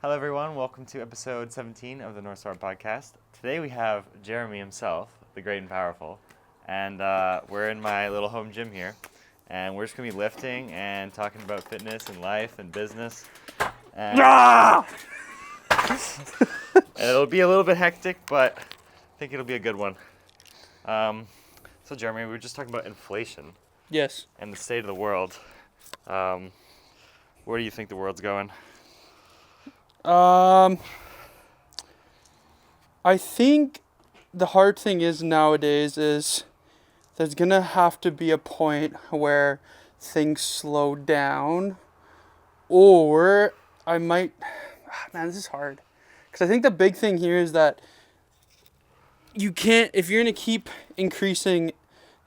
Hello, everyone. Welcome to episode 17 of the North Star Podcast. Today we have Jereymi himself, the great and powerful, and we're in my little home gym here, and we're just going to be lifting and talking about fitness and life and business. And it'll be a little bit hectic, but I think it'll be a good one. So, Jereymi, we were just talking about inflation. Yes. And the state of the world. Where do you think the world's going? I think the hard thing is nowadays is there's going to have to be a point where things slow down, or I might, man, this is hard. Because I think the big thing here is that you can't, if you're going to keep increasing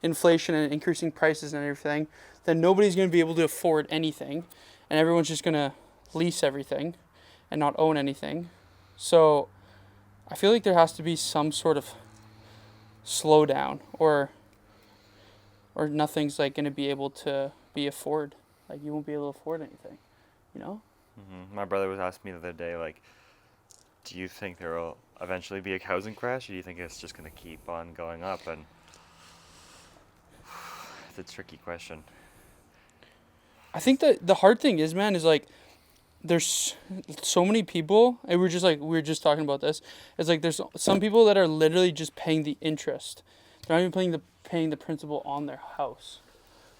inflation and increasing prices and everything, then nobody's going to be able to afford anything, and everyone's just going to lease everything and not own anything. So I feel like there has to be some sort of slowdown, or nothing's like going to be able to be afford. Like, you won't be able to afford anything, you know? Mm-hmm. My brother was asking me the other day, like, do you think there will eventually be a housing crash, or do you think it's just going to keep on going up? And it's a tricky question. I think that the hard thing is, man, is like, there's so many people, and we were just talking about this. It's like there's some people that are literally just paying the interest. They're not even paying the principal on their house.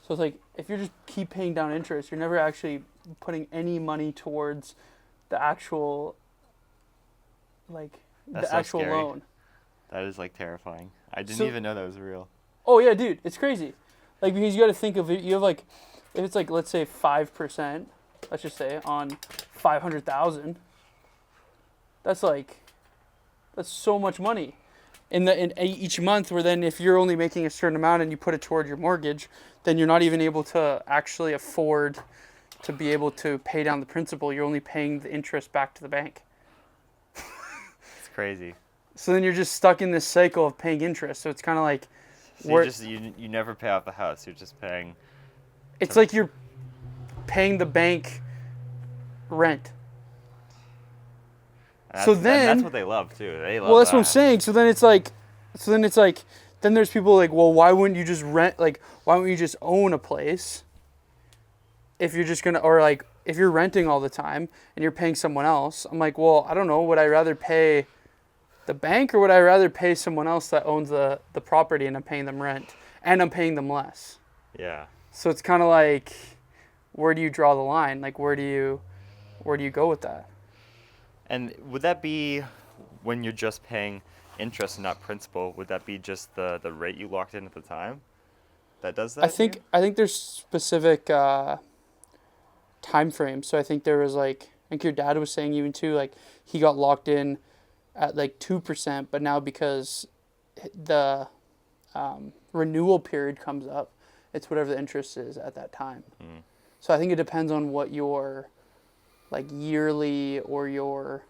So it's like, if you just keep paying down interest, you're never actually putting any money towards the actual, like, That's the actual scary. loan. That is, like, terrifying. I didn't even know that was real. Oh yeah, dude, it's crazy. Like, because you got to think of it. You have like, if it's like, let's say 5%. Let's just say on 500,000. That's so much money in each month. Where then if you're only making a certain amount and you put it toward your mortgage, then you're not even able to actually afford to be able to pay down the principal. You're only paying the interest back to the bank. It's crazy. So then you're just stuck in this cycle of paying interest. So it's kind of like, so you never pay off the house. You're just paying. It's like you're paying the bank rent. That's what they love too. They love. Well, that's that. what I'm saying. So then it's like, then there's people like, well, why wouldn't you just rent? Like, why wouldn't you just own a place? If you're just gonna, or like, if you're renting all the time and you're paying someone else, I'm like, well, I don't know. Would I rather pay the bank, or would I rather pay someone else that owns the property and I'm paying them rent and I'm paying them less? Yeah. So it's kind of like, where do you draw the line? Like, where do you go with that? And would that be when you're just paying interest and not principal? Would that be just the rate you locked in at the time that does that? I think there's specific time frames. So I think there was like, I think your dad was saying even too, like, he got locked in at like 2%, but now because the renewal period comes up, it's whatever the interest is at that time. Mm. So I think it depends on what your, like, yearly or your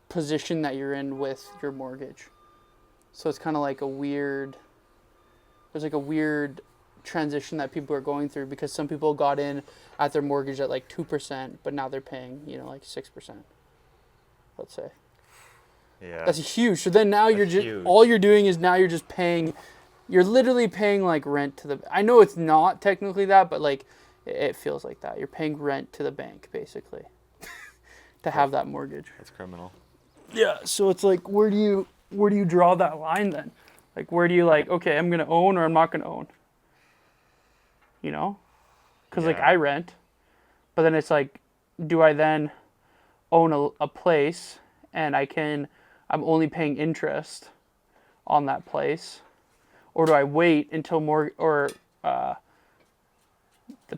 position that you're in with your mortgage. So it's kind of like there's like a weird transition that people are going through, because some people got in at their mortgage at like 2%, but now they're paying, like 6%, let's say. Yeah. That's huge. So then now all you're doing is now you're just paying. You're literally paying like rent to the. I know it's not technically that, but like it feels like that. You're paying rent to the bank basically to have that mortgage. That's criminal. Yeah. So it's like, where do you draw that line then? Like, where do you, like, okay, I'm gonna own or I'm not gonna own? You know, because like I rent, but then it's like, do I then own a place and I'm only paying interest on that place? Or do I wait until the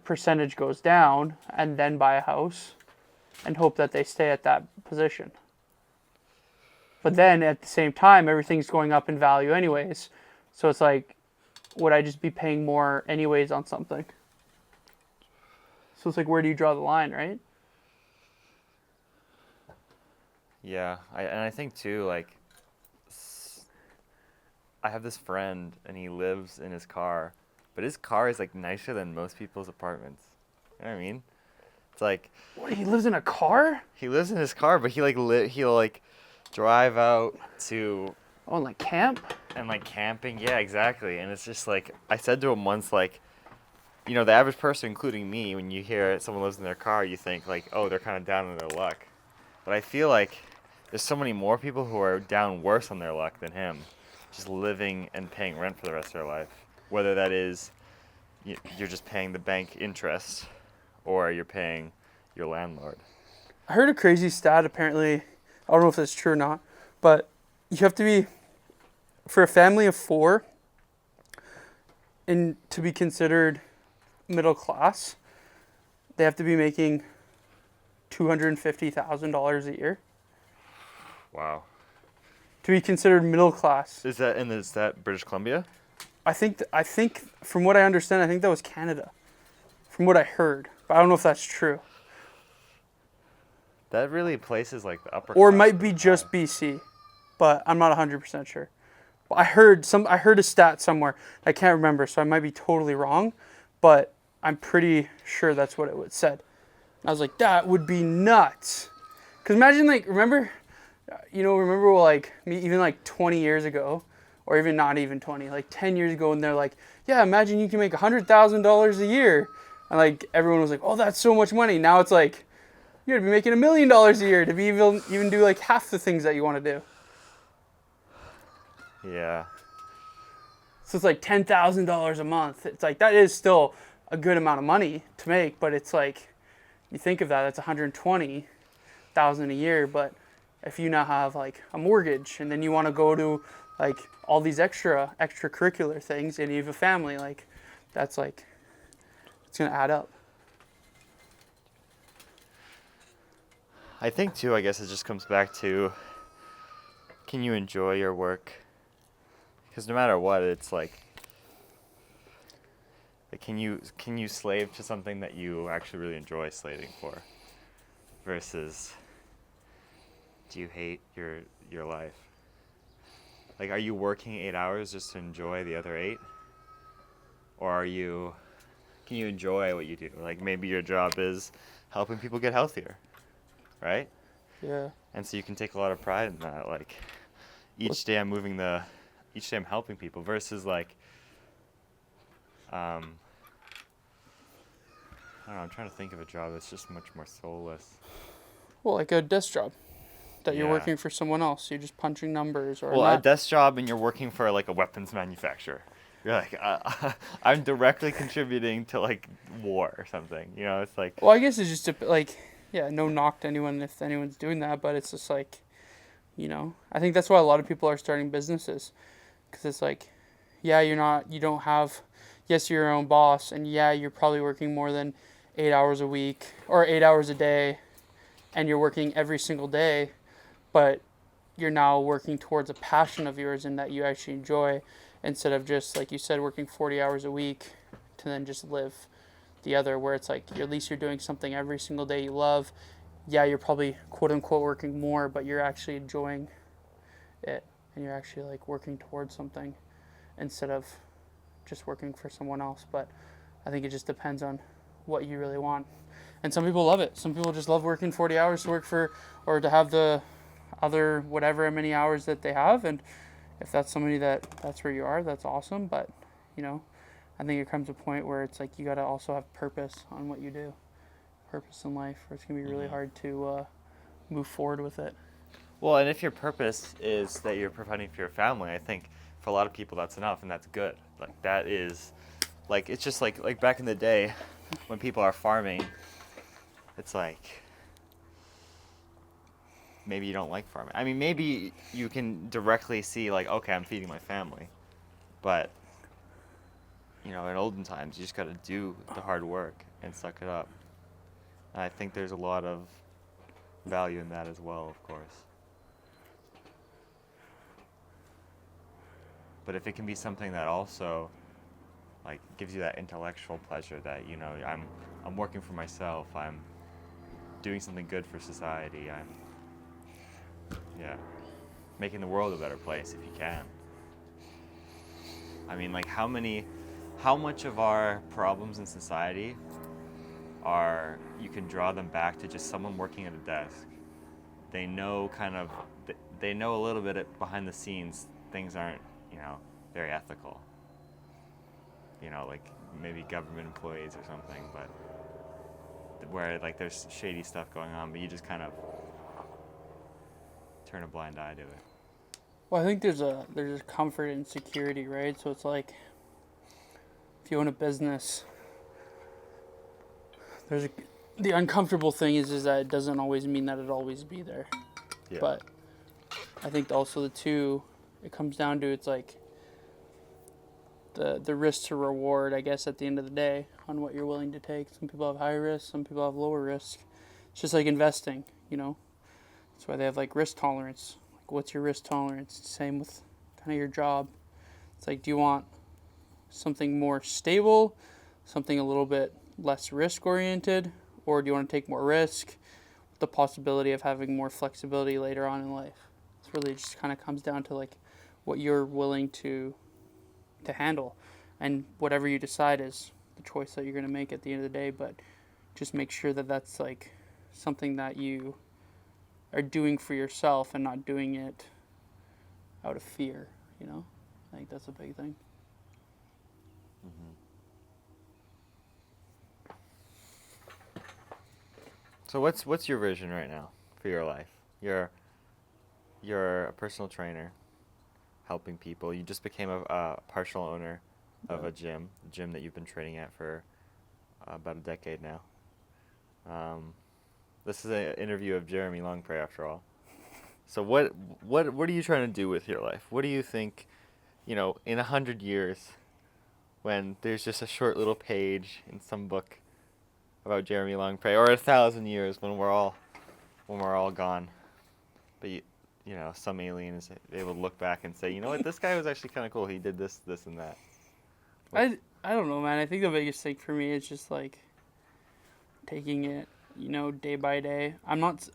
percentage goes down and then buy a house and hope that they stay at that position? But then at the same time, everything's going up in value anyways. So it's like, would I just be paying more anyways on something? So it's like, where do you draw the line, right? Yeah, I think too, like, I have this friend and he lives in his car, but his car is like nicer than most people's apartments. You know what I mean? It's like What, he lives in a car? he lives in his car, but he'll like drive out to Oh, and like camp? and like camping. Yeah, exactly. And it's just like I said to him once, like, you know, the average person, including me, when you hear someone lives in their car, you think like, oh, they're kind of down on their luck. But I feel like there's so many more people who are down worse on their luck than him, just living and paying rent for the rest of their life. Whether that is you're just paying the bank interest or you're paying your landlord. I heard a crazy stat apparently. I don't know if that's true or not, but you have to be, for a family of 4, and to be considered middle class, they have to be making $250,000 a year. Wow. To be considered middle class. Is that British Columbia? I think from what I understand, I think that was Canada. From what I heard, but I don't know if that's true. That really places like the upper Or it class might be just BC, but I'm not 100% sure. I heard a stat somewhere. I can't remember, so I might be totally wrong, but I'm pretty sure that's what it said. I was like, that would be nuts. Cause imagine like remember like me even like 20 years ago, or even not even 20, like 10 years ago, and they're like, yeah, imagine you can make $100,000 a year, and like everyone was like, oh, that's so much money. Now it's like you're gonna be making $1 million a year to be even do like half the things that you want to do. Yeah. So it's like $10,000 a month. It's like that is still a good amount of money to make, but it's like you think of that, that's $120,000 a year. But if you now have like a mortgage and then you want to go to like all these extracurricular things and you have a family, like that's like it's gonna add up. I think too, I guess it just comes back to, can you enjoy your work? Because no matter what, it's like can you slave to something that you actually really enjoy slaving for, versus do you hate your life? Like, are you working 8 hours just to enjoy the other 8, or can you enjoy what you do? Like maybe your job is helping people get healthier, right? Yeah. And so you can take a lot of pride in that. Like each day I'm helping people, versus like I don't know, I'm trying to think of a job that's just much more soulless. Well, like a desk job that you're Yeah. working for someone else. You're just punching numbers or Well, not. a desk job and you're working for like a weapons manufacturer. You're like, I'm directly contributing to like war or something. You know, it's like. Well, I guess it's just like, yeah, no knock to anyone if anyone's doing that, but it's just like, I think that's why a lot of people are starting businesses, because it's like, yeah, you don't have, yes, you're your own boss, and yeah, you're probably working more than 8 hours a week or 8 hours a day, and you're working every single day, but you're now working towards a passion of yours and that you actually enjoy, instead of just, like you said, working 40 hours a week to then just live the other, where it's like at least you're doing something every single day you love. Yeah, you're probably quote unquote working more, but you're actually enjoying it, and you're actually like working towards something instead of just working for someone else. But I think it just depends on what you really want. And some people love it. Some people just love working 40 hours to work for, or to have the other whatever many hours that they have. And if that's somebody that's where you are, that's awesome. But, I think it comes to a point where it's like you got to also have purpose on what you do. Purpose in life, or it's going to be really hard to move forward with it. Well, and if your purpose is that you're providing for your family, I think for a lot of people that's enough, and that's good. Like that is, like it's just like back in the day when people are farming, it's like maybe you don't like farming. I mean, maybe you can directly see like, okay, I'm feeding my family, but in olden times, you just got to do the hard work and suck it up. And I think there's a lot of value in that as well, of course. But if it can be something that also like gives you that intellectual pleasure that I'm working for myself, I'm doing something good for society, I'm making the world a better place if you can. I mean, like how much of our problems in society are, you can draw them back to just someone working at a desk. They know they know a little bit behind the scenes, things aren't, very ethical. Like maybe government employees or something, but where like there's shady stuff going on, but you just kind of turn a blind eye to it. Well, I think there's a comfort and security, right? So it's like if you own a business, the uncomfortable thing is that it doesn't always mean that it'll always be there. Yeah. But I think also it comes down to it's like the risk to reward, I guess, at the end of the day on what you're willing to take. Some people have high risk, some people have lower risk. It's just like investing, That's why they have like risk tolerance. Like, what's your risk tolerance? Same with kind of your job. It's like, do you want something more stable, something a little bit less risk oriented, or do you want to take more risk with the possibility of having more flexibility later on in life? It's really just kind of comes down to like what you're willing to handle, and whatever you decide is the choice that you're going to make at the end of the day. But just make sure that that's like something that you are doing for yourself and not doing it out of fear. I think that's a big thing. So what's your vision right now for your life? You're a personal trainer, helping people. You just became a partial owner of a gym that you've been training at for about a decade now. This is an interview of Jereymi Longpre, after all. So what are you trying to do with your life? What do you think, in 100 years, when there's just a short little page in some book about Jereymi Longpre, or 1,000 years when we're all gone, but some aliens, they will look back and say, this guy was actually kind of cool. He did this, and that. I don't know, man. I think the biggest thing for me is just like taking it, day by day. I'm not,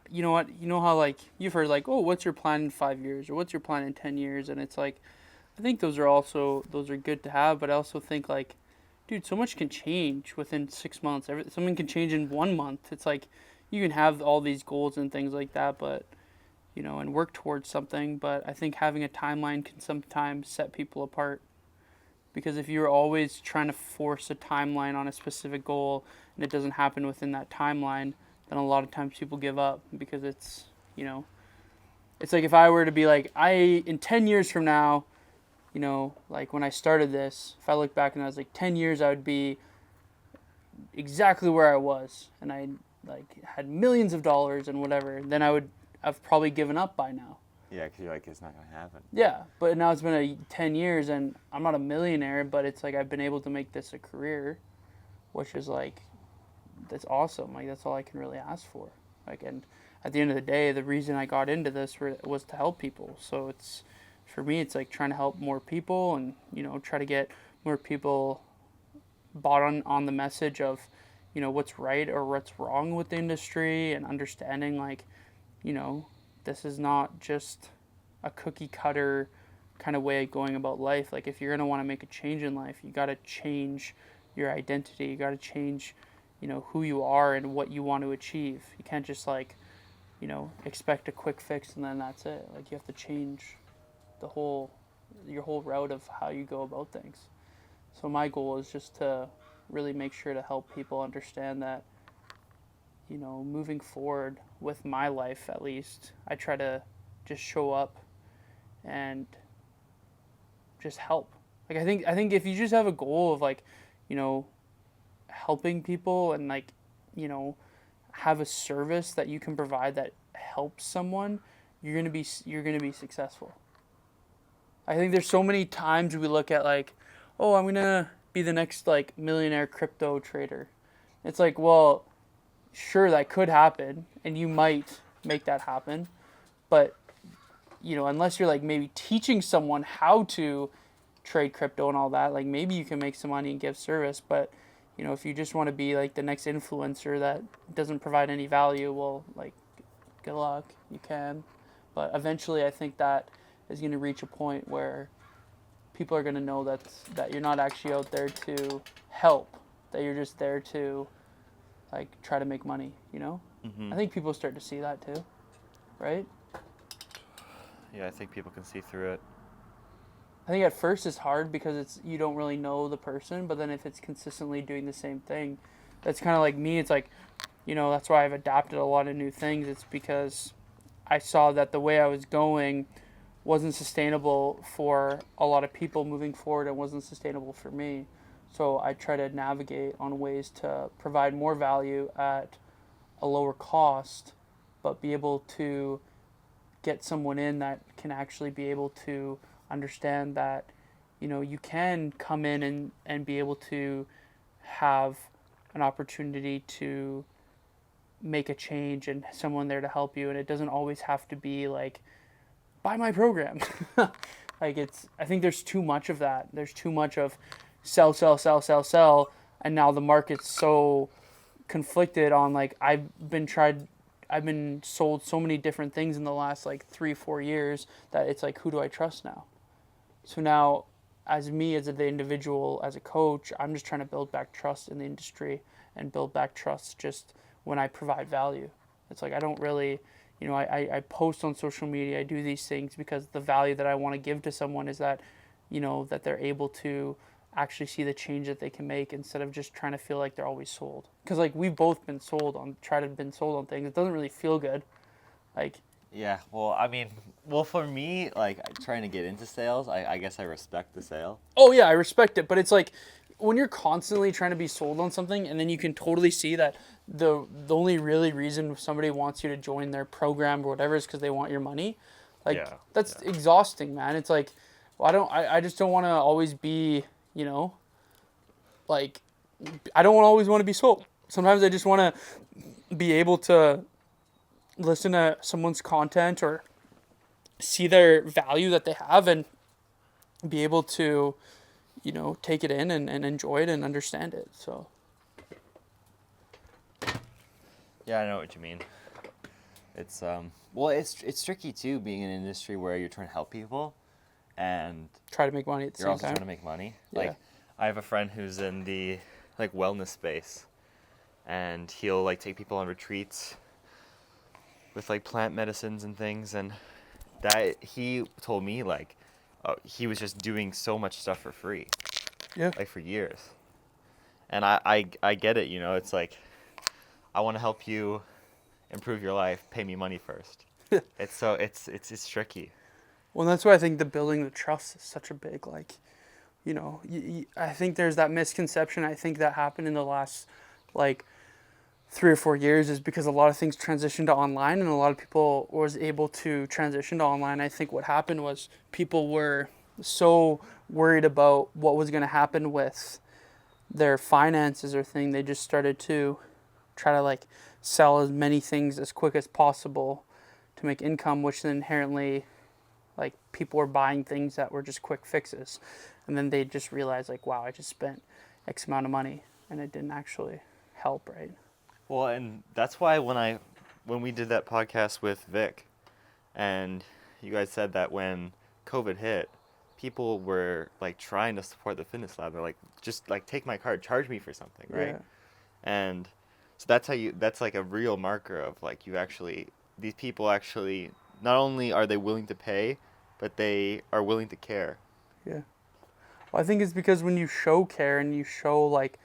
you know what? You know how like you've heard like, oh, what's your plan in 5 years, or what's your plan in 10 years? And it's like, I think those are good to have, but I also think like, dude, so much can change within 6 months. Something can change in 1 month. It's like you can have all these goals and things like that, but and work towards something. But I think having a timeline can sometimes set people apart. Because if you're always trying to force a timeline on a specific goal and it doesn't happen within that timeline, then a lot of times people give up because it's, it's like if I were to be like, in 10 years from now, like when I started this, if I look back and I was like 10 years, I would be exactly where I was. And I like had millions of dollars and whatever. Then I've probably given up by now. Yeah, because you're like, it's not going to happen. Yeah, but now it's been 10 years and I'm not a millionaire, but it's like I've been able to make this a career, which is like, that's awesome. Like, that's all I can really ask for. Like, and at the end of the day, the reason I got into this was to help people. So for me, it's like trying to help more people and, try to get more people bought on the message of, what's right or what's wrong with the industry, and understanding like, this is not just a cookie cutter kind of way of going about life. Like if you're going to want to make a change in life, you got to change your identity. You got to change, who you are and what you want to achieve. You can't just like, expect a quick fix and then that's it. Like you have to change your whole route of how you go about things. So my goal is just to really make sure to help people understand that, moving forward with my life, at least, I try to just show up and just help. Like I think if you just have a goal of like, helping people and like, have a service that you can provide that helps someone, you're gonna be successful. I think there's so many times we look at like, oh, I'm gonna be the next like millionaire crypto trader. It's like, well, sure, that could happen, and you might make that happen, but unless you're like maybe teaching someone how to trade crypto and all that, like maybe you can make some money and give service. But if you just want to be like the next influencer that doesn't provide any value, well, like good luck, you can, but eventually I think that is going to reach a point where people are going to know that you're not actually out there to help, that you're just there to like try to make money, I think people start to see that too, right? Yeah, I think people can see through it. I think at first it's hard because you don't really know the person, but then if it's consistently doing the same thing, that's kind of like me. It's like, that's why I've adapted a lot of new things. It's because I saw that the way I was going wasn't sustainable for a lot of people moving forward. It wasn't sustainable for me. So I try to navigate on ways to provide more value at a lower cost, but be able to get someone in that can actually be able to understand that, you can come in and be able to have an opportunity to make a change and someone there to help you. And it doesn't always have to be like, buy my program. I think there's too much of that. There's too much of sell, sell, sell, sell, sell. And now the market's so conflicted on like, I've been sold so many different things in the last like 3-4 years that it's like, who do I trust now? So now as the individual, as a coach, I'm just trying to build back trust in the industry and build back trust just when I provide value. It's like, I don't really, I post on social media, I do these things because the value that I want to give to someone is that, that they're able to actually see the change that they can make instead of just trying to feel like they're always sold. Because like we've both been sold on things. It doesn't really feel good. Like, yeah, well, for me, like trying to get into sales, I guess I respect the sale. Oh yeah, I respect it, but it's like when you're constantly trying to be sold on something and then you can totally see that the only really reason somebody wants you to join their program or whatever is because they want your money. Like that's exhausting, man. It's like, well, I just don't want to always be, like I don't always want to be sold. Sometimes I just want to be able to listen to someone's content or see their value that they have and be able to, take it in and enjoy it and understand it. So. Yeah, I know what you mean. It's it's tricky too, being in an industry where you're trying to help people and try to make money at the same time. You're also trying to make money. Yeah. Like I have a friend who's in the like wellness space, and he'll like take people on retreats with like plant medicines and things, and that he told me like he was just doing so much stuff for free. Yeah. Like for years. And I get it, it's like I want to help you improve your life, pay me money first. It's tricky. Well, that's why I think the building the trust is such a big, like, I think there's that misconception. I think that happened in the last, like, 3 or 4 years is because a lot of things transitioned to online and a lot of people was able to transition to online. I think what happened was people were so worried about what was going to happen with their finances or thing. They just started to try to like sell as many things as quick as possible to make income, which then inherently like people were buying things that were just quick fixes. And then they just realized like, wow, I just spent X amount of money and it didn't actually help, right? Well, and that's why when we did that podcast with Vic, and you guys said that when COVID hit, people were like trying to support the fitness lab. They're like, just like take my card, charge me for something, right? Yeah. And so that's like a real marker of like these people actually, not only are they willing to pay, but they are willing to care. Yeah. Well, I think it's because when you show care and you show like,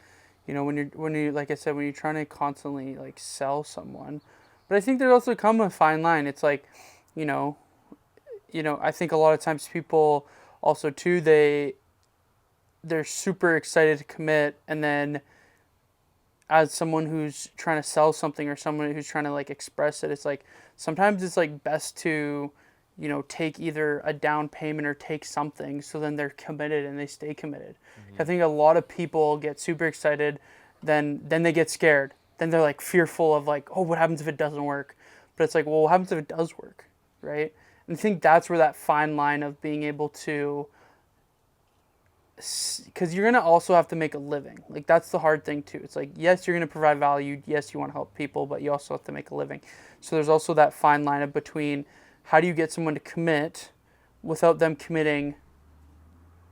when you like I said, when you're trying to constantly like sell someone, but I think there's also come a fine line. It's like, I think a lot of times people also too, they're super excited to commit, and then as someone who's trying to sell something or someone who's trying to like express it, it's like sometimes it's like best to take either a down payment or take something so then they're committed and they stay committed. Mm-hmm. I think a lot of people get super excited, then they get scared. Then they're like fearful of like, oh, what happens if it doesn't work? But it's like, well, what happens if it does work, right? And I think that's where that fine line of being able to, because you're going to also have to make a living. Like that's the hard thing too. It's like, yes, you're going to provide value. Yes, you want to help people, but you also have to make a living. So there's also that fine line of between how do you get someone to commit without them committing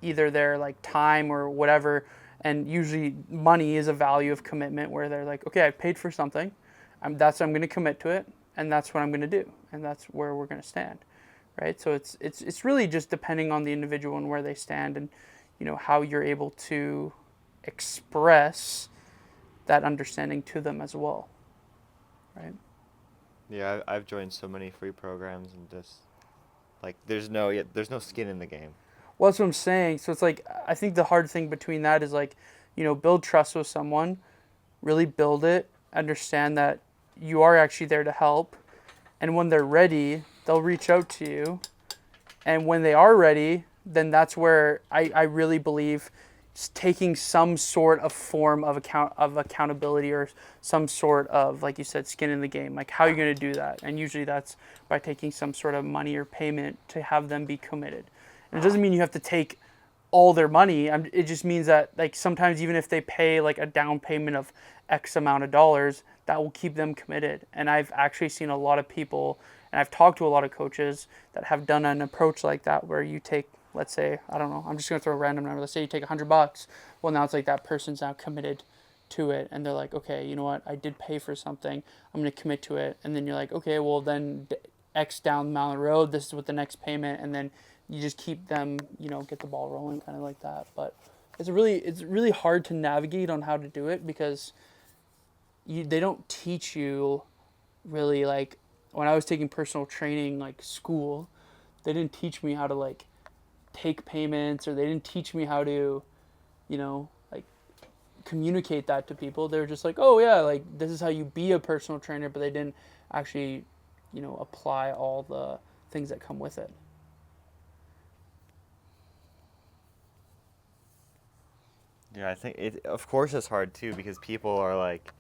either their like time or whatever, And usually money is a value of commitment where they're like, okay, I paid for something. I'm going to commit to it, and that's what I'm going to do, and that's where we're going to stand, right? So it's really just depending on the individual and where they stand, and how you're able to express that understanding to them as well, right? Yeah, I've joined so many free programs and just like there's no skin in the game. Well, that's what I'm saying. So it's like I think the hard thing between that is like, build trust with someone, really build it, understand that you are actually there to help, and when they're ready, they'll reach out to you, and when they are ready, then that's where I really believe taking some sort of form of accountability or some sort of, like you said, skin in the game. Like, how are you going to do that? And usually that's by taking some sort of money or payment to have them be committed. And it doesn't mean you have to take all their money. It just means that, like, sometimes even if they pay like a down payment of X amount of dollars, that will keep them committed. And I've actually seen a lot of people, and I've talked to a lot of coaches that have done an approach like that, where you take, let's say, I don't know, I'm just going to throw a random number. Let's say you take $100. Well, now it's like that person's now committed to it. And they're like, okay, you know what? I did pay for something. I'm going to commit to it. And then you're like, okay, well then X down the road, this is what the next payment. And then you just keep them, get the ball rolling kind of like that. But it's really hard to navigate on how to do it, because they don't teach you really. Like, when I was taking personal training, like school, they didn't teach me how to like take payments, or they didn't teach me how to, like communicate that to people. They were just like, oh yeah, like this is how you be a personal trainer, but they didn't actually, apply all the things that come with it. Yeah, I think it. Of course, it's hard too, because people are like,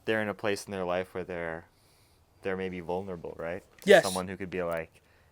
they're in a place in their life where they're maybe vulnerable, right? Yes. Someone who could be like,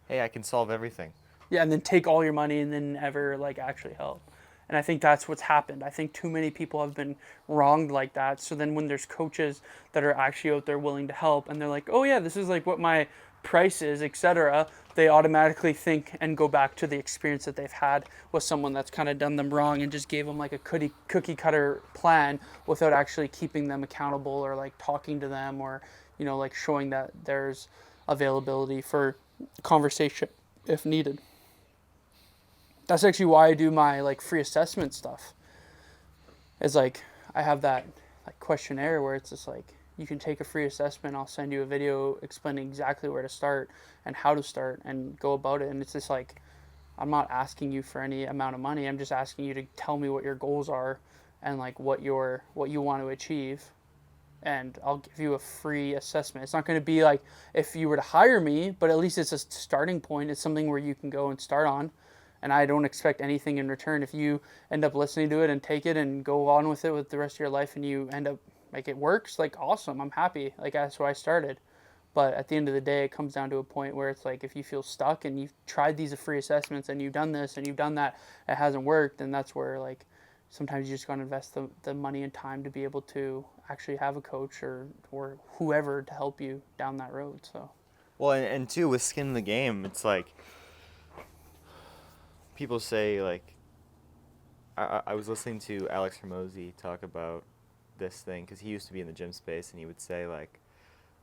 hey, I can solve everything. Yeah, and then take all your money and then never like actually help. And I think that's what's happened. I think too many people have been wronged like that. So then when there's coaches that are actually out there willing to help, and they're like, oh yeah, this is like what my price is, etc., they automatically think and go back to the experience that they've had with someone that's kind of done them wrong and just gave them like a cookie cutter plan without actually keeping them accountable, or like talking to them, or like showing that there's availability for conversation if needed. That's actually why I do my like free assessment stuff. It's like I have that like questionnaire where it's just like, you can take a free assessment. I'll send you a video explaining exactly where to start and how to start and go about it. And it's just like, I'm not asking you for any amount of money. I'm just asking you to tell me what your goals are and like what you want to achieve. And I'll give you a free assessment. It's not going to be like if you were to hire me, but at least it's a starting point. It's something where you can go and start on. And I don't expect anything in return. If you end up listening to it and take it and go on with it with the rest of your life, and you end up like it works, like awesome, I'm happy. Like that's where I started. But at the end of the day, it comes down to a point where it's like, if you feel stuck and you've tried these free assessments and you've done this and you've done that, it hasn't worked, then that's where like sometimes you just gotta invest the money and time to be able to actually have a coach or whoever to help you down that road. So Well, and too, with skin in the game, it's like people say like, I was listening to Alex Hermosi talk about this thing, because he used to be in the gym space, and he would say like,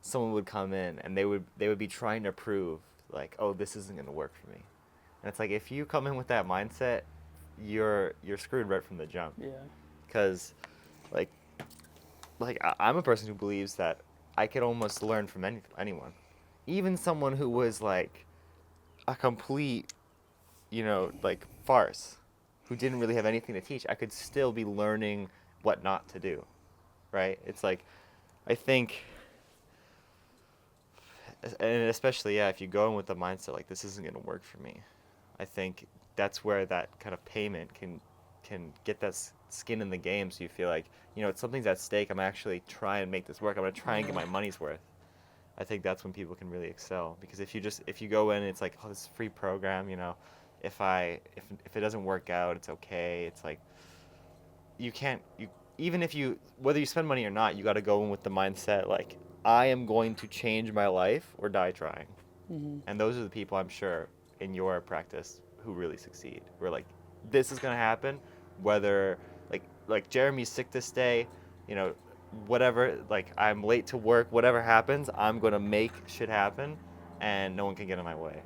someone would come in and they would be trying to prove like, oh, this isn't going to work for me. And it's like, if you come in with that mindset, you're screwed right from the jump. yeah. Because like I'm a person who believes that I could almost learn from anyone, even someone who was like a complete, like farce, who didn't really have anything to teach. I could still be learning what not to do, right? It's like, I think, and especially, yeah, if you go in with the mindset like, this isn't going to work for me, I think that's where that kind of payment can get that skin in the game, so you feel like, it's something's at stake. I'm actually trying to make this work. I'm going to try and get my money's worth. I think that's when people can really excel, because if you go in and it's like, oh, this is a free program, if it doesn't work out, it's okay. It's like, whether you spend money or not, you got to go in with the mindset like, I am going to change my life or die trying. Mm-hmm. And those are the people, I'm sure, in your practice who really succeed. We're like, this is going to happen, whether like like Jeremy's sick this day, you know, whatever, like I'm late to work, whatever happens, I'm gonna make shit happen, and no one can get in my way.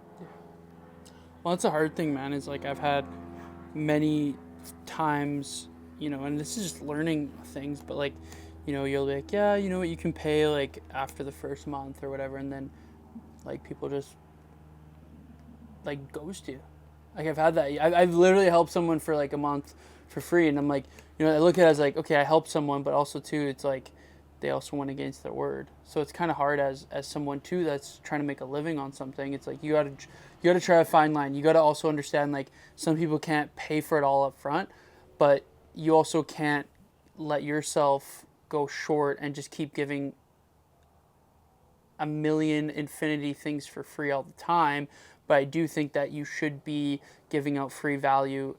Well, it's a hard thing, man. Is like I've had many times, and this is just learning things, but like, you'll be like, yeah, you know what, you can pay like after the first month or whatever, and then like people just like ghost you. Like I've had that. I've literally helped someone for like a month for free, and I'm like, I look at it as like, okay, I helped someone, but also too, it's like they also went against their word. So it's kind of hard as someone too that's trying to make a living on something. It's like you gotta try a fine line. You gotta also understand like some people can't pay for it all up front, but you also can't let yourself go short and just keep giving a million infinity things for free all the time. But I do think that you should be giving out free value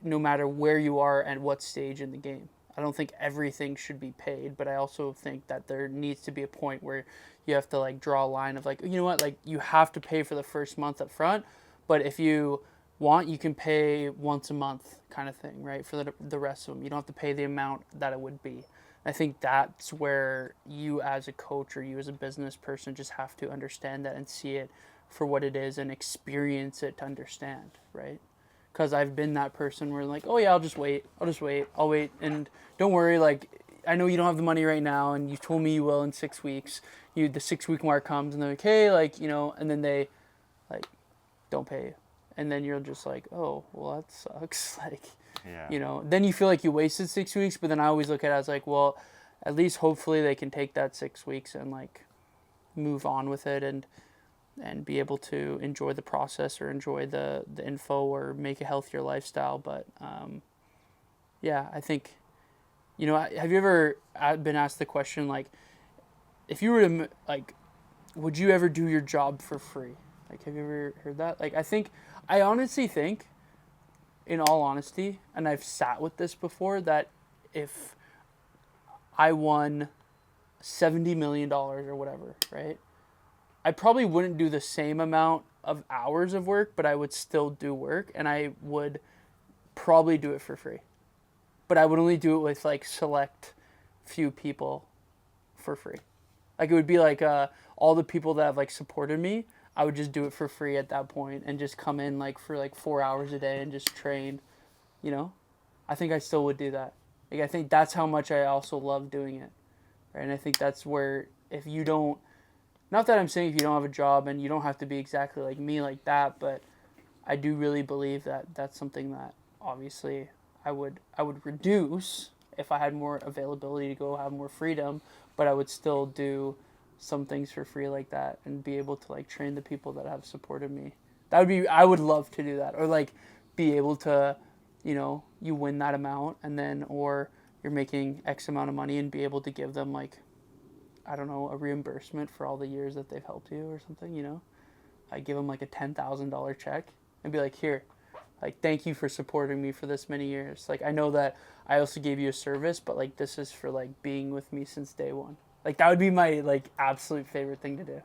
no matter where you are and what stage in the game. I don't think everything should be paid, but I also think that there needs to be a point where you have to like draw a line of like, you know what, like you have to pay for the first month up front, but if you want, you can pay once a month kind of thing, right? For the rest of them. You don't have to pay the amount that it would be. I think that's where you as a coach or you as a business person just have to understand that and see it for what it is and experience it to understand, right? Because I've been that person where like, oh yeah, I'll wait, and don't worry, like I know you don't have the money right now, and you told me you will in 6 weeks. The 6 week mark comes, and they're like, hey, like and then they like don't pay you, and then you're just like, oh well, that sucks, like, Yeah. Then you feel like you wasted 6 weeks, but then I always look at it as like, well, at least hopefully they can take that 6 weeks and like move on with it and be able to enjoy the process or enjoy the info or make a healthier lifestyle. But yeah, I think, have you ever been asked the question, like, if you were to, like, would you ever do your job for free? Like, have you ever heard that? Like, I honestly think, in all honesty, and I've sat with this before, that if I won $70 million or whatever, right? I probably wouldn't do the same amount of hours of work, but I would still do work, and I would probably do it for free. But I would only do it with like select few people for free. Like it would be like all the people that have like supported me, I would just do it for free at that point and just come in like for like 4 hours a day and just train, I think I still would do that. Like I think that's how much I also love doing it. Right? And I think that's where if you don't, not that I'm saying if you don't have a job and you don't have to be exactly like me like that, but I do really believe that that's something that obviously I would reduce if I had more availability to go have more freedom, but I would still do some things for free like that and be able to like train the people that have supported me. I would love to do that, or like be able to, you win that amount and then, or you're making X amount of money and be able to give them like, I don't know, a reimbursement for all the years that they've helped you or something, I give them like a $10,000 check and be like, here, like, thank you for supporting me for this many years. Like, I know that I also gave you a service, but like, this is for like being with me since day one. Like, that would be my like absolute favorite thing to do.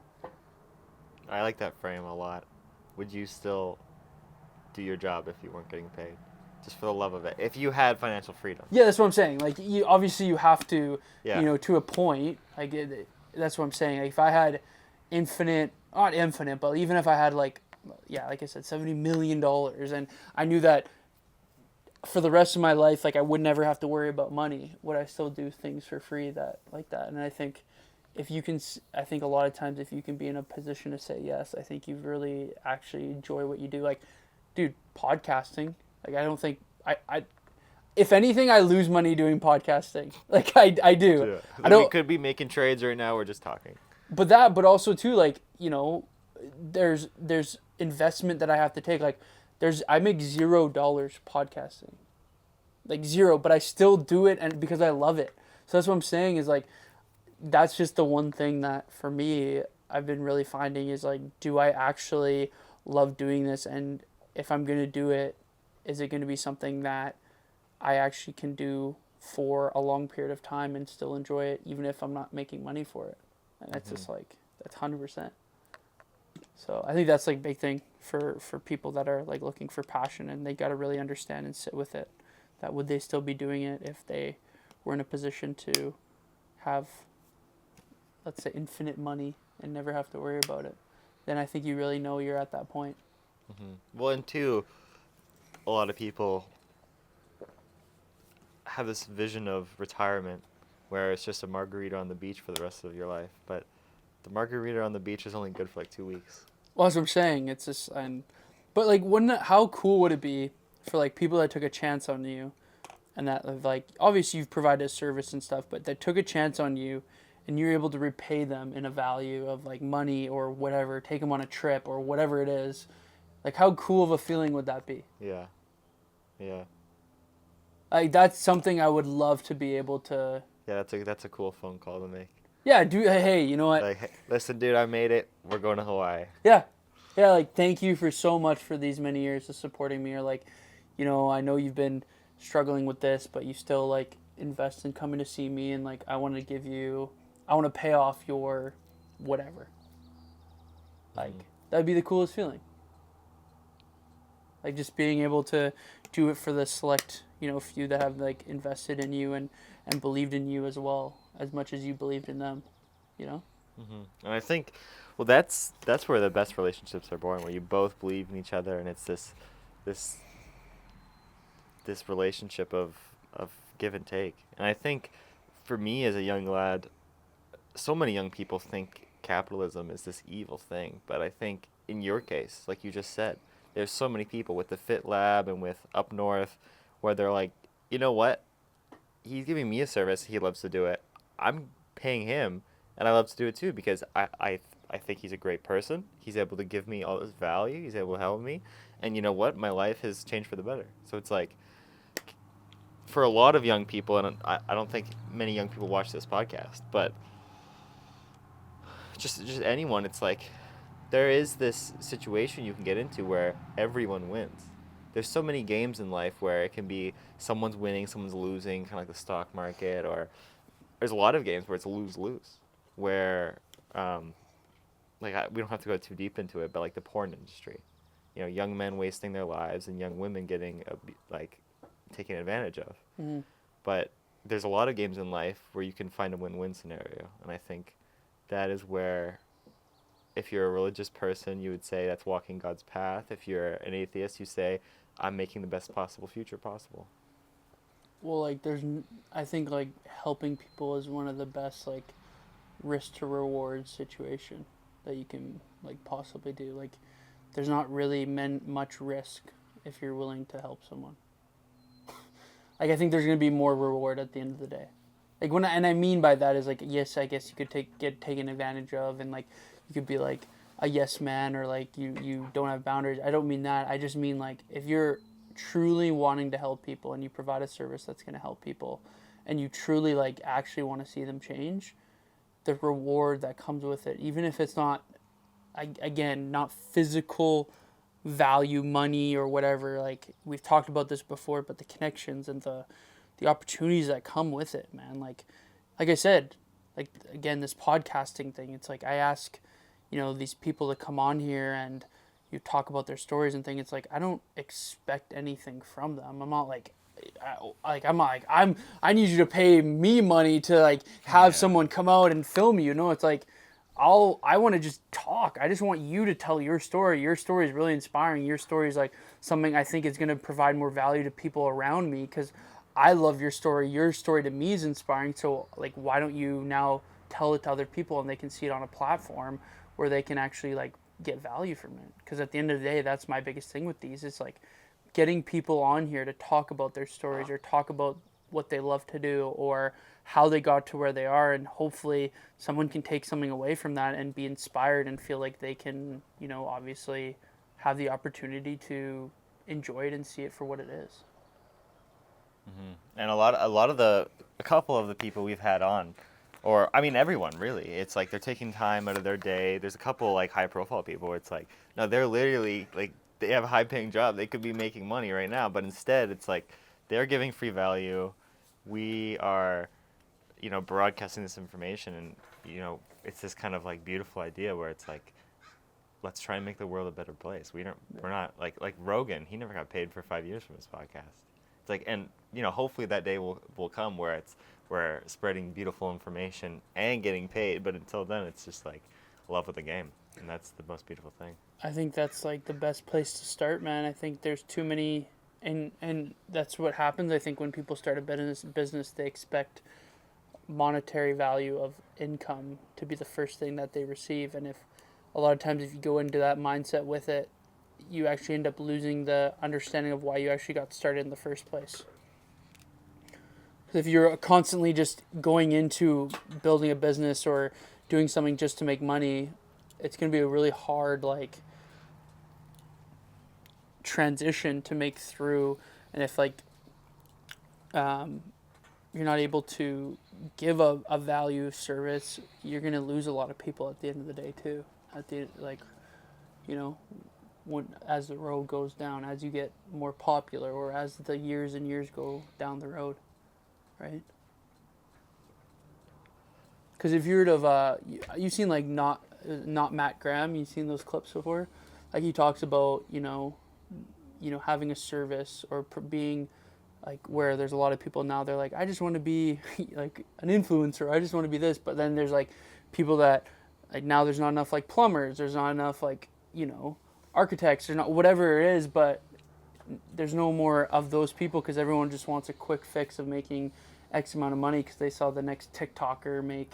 I like that frame a lot. Would you still do your job if you weren't getting paid? Just for the love of it. If you had financial freedom. Yeah, that's what I'm saying. Like, you obviously you have to, Yeah. To a point. Like, that's what I'm saying. Like, if I had not infinite, but even if I had like I said, $70 million, and I knew that for the rest of my life, like I would never have to worry about money, would I still do things for free like that? And I think I think a lot of times if you can be in a position to say yes, I think you really actually enjoy what you do. Like, dude, podcasting. Like, I don't think I if anything, I lose money doing podcasting. Like I do. Yeah. I don't. We could be making trades right now. We're just talking. But also too, like, there's investment that I have to take. Like, I make $0 podcasting, like zero, but I still do it and because I love it. So that's what I'm saying is like, that's just the one thing that for me I've been really finding is like, do I actually love doing this? And if I'm gonna do it, is it gonna be something that I actually can do for a long period of time and still enjoy it, even if I'm not making money for it? And that's just like, that's 100%. So I think that's like a big thing for people that are like looking for passion, and they got to really understand and sit with it. that would they still be doing it if they were in a position to have, let's say, infinite money and never have to worry about it? Then I think you really know you're at that point. Well, and two, a lot of people have this vision of retirement where it's just a margarita on the beach for the rest of your life. But the margarita on the beach is only good for like 2 weeks. Well, that's what I'm saying. It's just, but like, wouldn't it, how cool would it be for like people that took a chance on you, and that like obviously you've provided a service and stuff, but that took a chance on you, and you're able to repay them in a value of like money or whatever, take them on a trip or whatever it is. Like, how cool of a feeling would that be? Yeah. Yeah. Like, that's something I would love to be able to. Yeah, that's a cool phone call to make. Yeah, hey, you know what? Like, hey, listen, dude, I made it. We're going to Hawaii. Yeah. Yeah, like, thank you for so much for these many years of supporting me. Or, like, you know, I know you've been struggling with this, but you still, like, invest in coming to see me. And, like, I want to pay off your whatever. Like, that'd be the coolest feeling. Like, just being able to do it for the select, you know, few that have, like, invested in you and believed in you as well, as much as you believed in them, you know? And I think, well, that's where the best relationships are born, where you both believe in each other, and it's this relationship of give and take. And I think, for me as a young lad, so many young people think capitalism is this evil thing, but I think in your case, like you just said, there's so many people with the Fit Lab and with Up North where they're like, you know what? He's giving me a service. He loves to do it. I'm paying him, and I love to do it too because I think he's a great person. He's able to give me all this value. He's able to help me. And you know what? My life has changed for the better. So it's like, for a lot of young people, and I don't think many young people watch this podcast, but just anyone, it's like, there is this situation you can get into where everyone wins. There's so many games in life where it can be someone's winning, someone's losing, kind of like the stock market, or there's a lot of games where it's a lose-lose, where, we don't have to go too deep into it, but like the porn industry, you know, young men wasting their lives and young women getting, taken advantage of. Mm-hmm. But there's a lot of games in life where you can find a win-win scenario, and I think that is where, if you're a religious person, you would say that's walking God's path. If you're an atheist, you say, I'm making the best possible future possible. Well, like, I think, like, helping people is one of the best, like, risk to reward situation that you can, like, possibly do. Like, there's not really much risk if you're willing to help someone. Like, I think there's going to be more reward at the end of the day. Like, and I mean by that is, like, yes, I guess you could get taken advantage of, and, like, you could be like a yes man, or like you don't have boundaries. I don't mean that. I just mean, like, if you're truly wanting to help people and you provide a service that's going to help people and you truly, like, actually want to see them change, the reward that comes with it, even if it's not, again, not physical value, money or whatever, like we've talked about this before, but the connections and the opportunities that come with it, man. Like I said, like, again, this podcasting thing, it's like I ask, you know, these people to come on here and you talk about their stories and things. It's like, I don't expect anything from them. I'm not like, I need you to pay me money to, like, have someone come out and film you. No, it's like, I want to just talk. I just want you to tell your story. Your story is really inspiring. Your story is, like, something I think is going to provide more value to people around me, because I love your story. Your story to me is inspiring. So, like, why don't you now tell it to other people and they can see it on a platform where they can actually, like, get value from it? Because at the end of the day, that's my biggest thing with these. It's like getting people on here to talk about their stories or talk about what they love to do or how they got to where they are, and hopefully someone can take something away from that and be inspired and feel like they can, you know, obviously have the opportunity to enjoy it and see it for what it is. And a couple of the people we've had on, or I mean everyone really, it's like they're taking time out of their day. There's a couple, like, high profile people where it's like, no, they're literally, like, they have a high paying job. They could be making money right now, but instead it's like they're giving free value. We are, you know, broadcasting this information, and, you know, it's this kind of, like, beautiful idea where it's like, let's try and make the world a better place. We're not like Rogan. He never got paid for 5 years from his podcast. It's like, and hopefully that day will come where we're spreading beautiful information and getting paid. But until then, it's just like love of the game, and that's the most beautiful thing. I think that's like the best place to start, man. I think there's too many, and that's what happens. I think when people start a business, they expect monetary value of income to be the first thing that they receive, and if a lot of times if you go into that mindset with it, you actually end up losing the understanding of why you actually got started in the first place. If you're constantly just going into building a business or doing something just to make money, it's going to be a really hard like transition to make through. And if like you're not able to give a value service, you're going to lose a lot of people at the end of the day too. At the when as the road goes down, as you get more popular, or as the years and years go down the road, right? Because if you heard of you've seen like not Matt Graham, you've seen those clips before, like he talks about having a service or being like where there's a lot of people now they're like, I just want to be like an influencer, I just want to be this, but then there's like people that like now there's not enough like plumbers, there's not enough like architects, there's not whatever it is, but there's no more of those people because everyone just wants a quick fix of making X amount of money because they saw the next TikToker make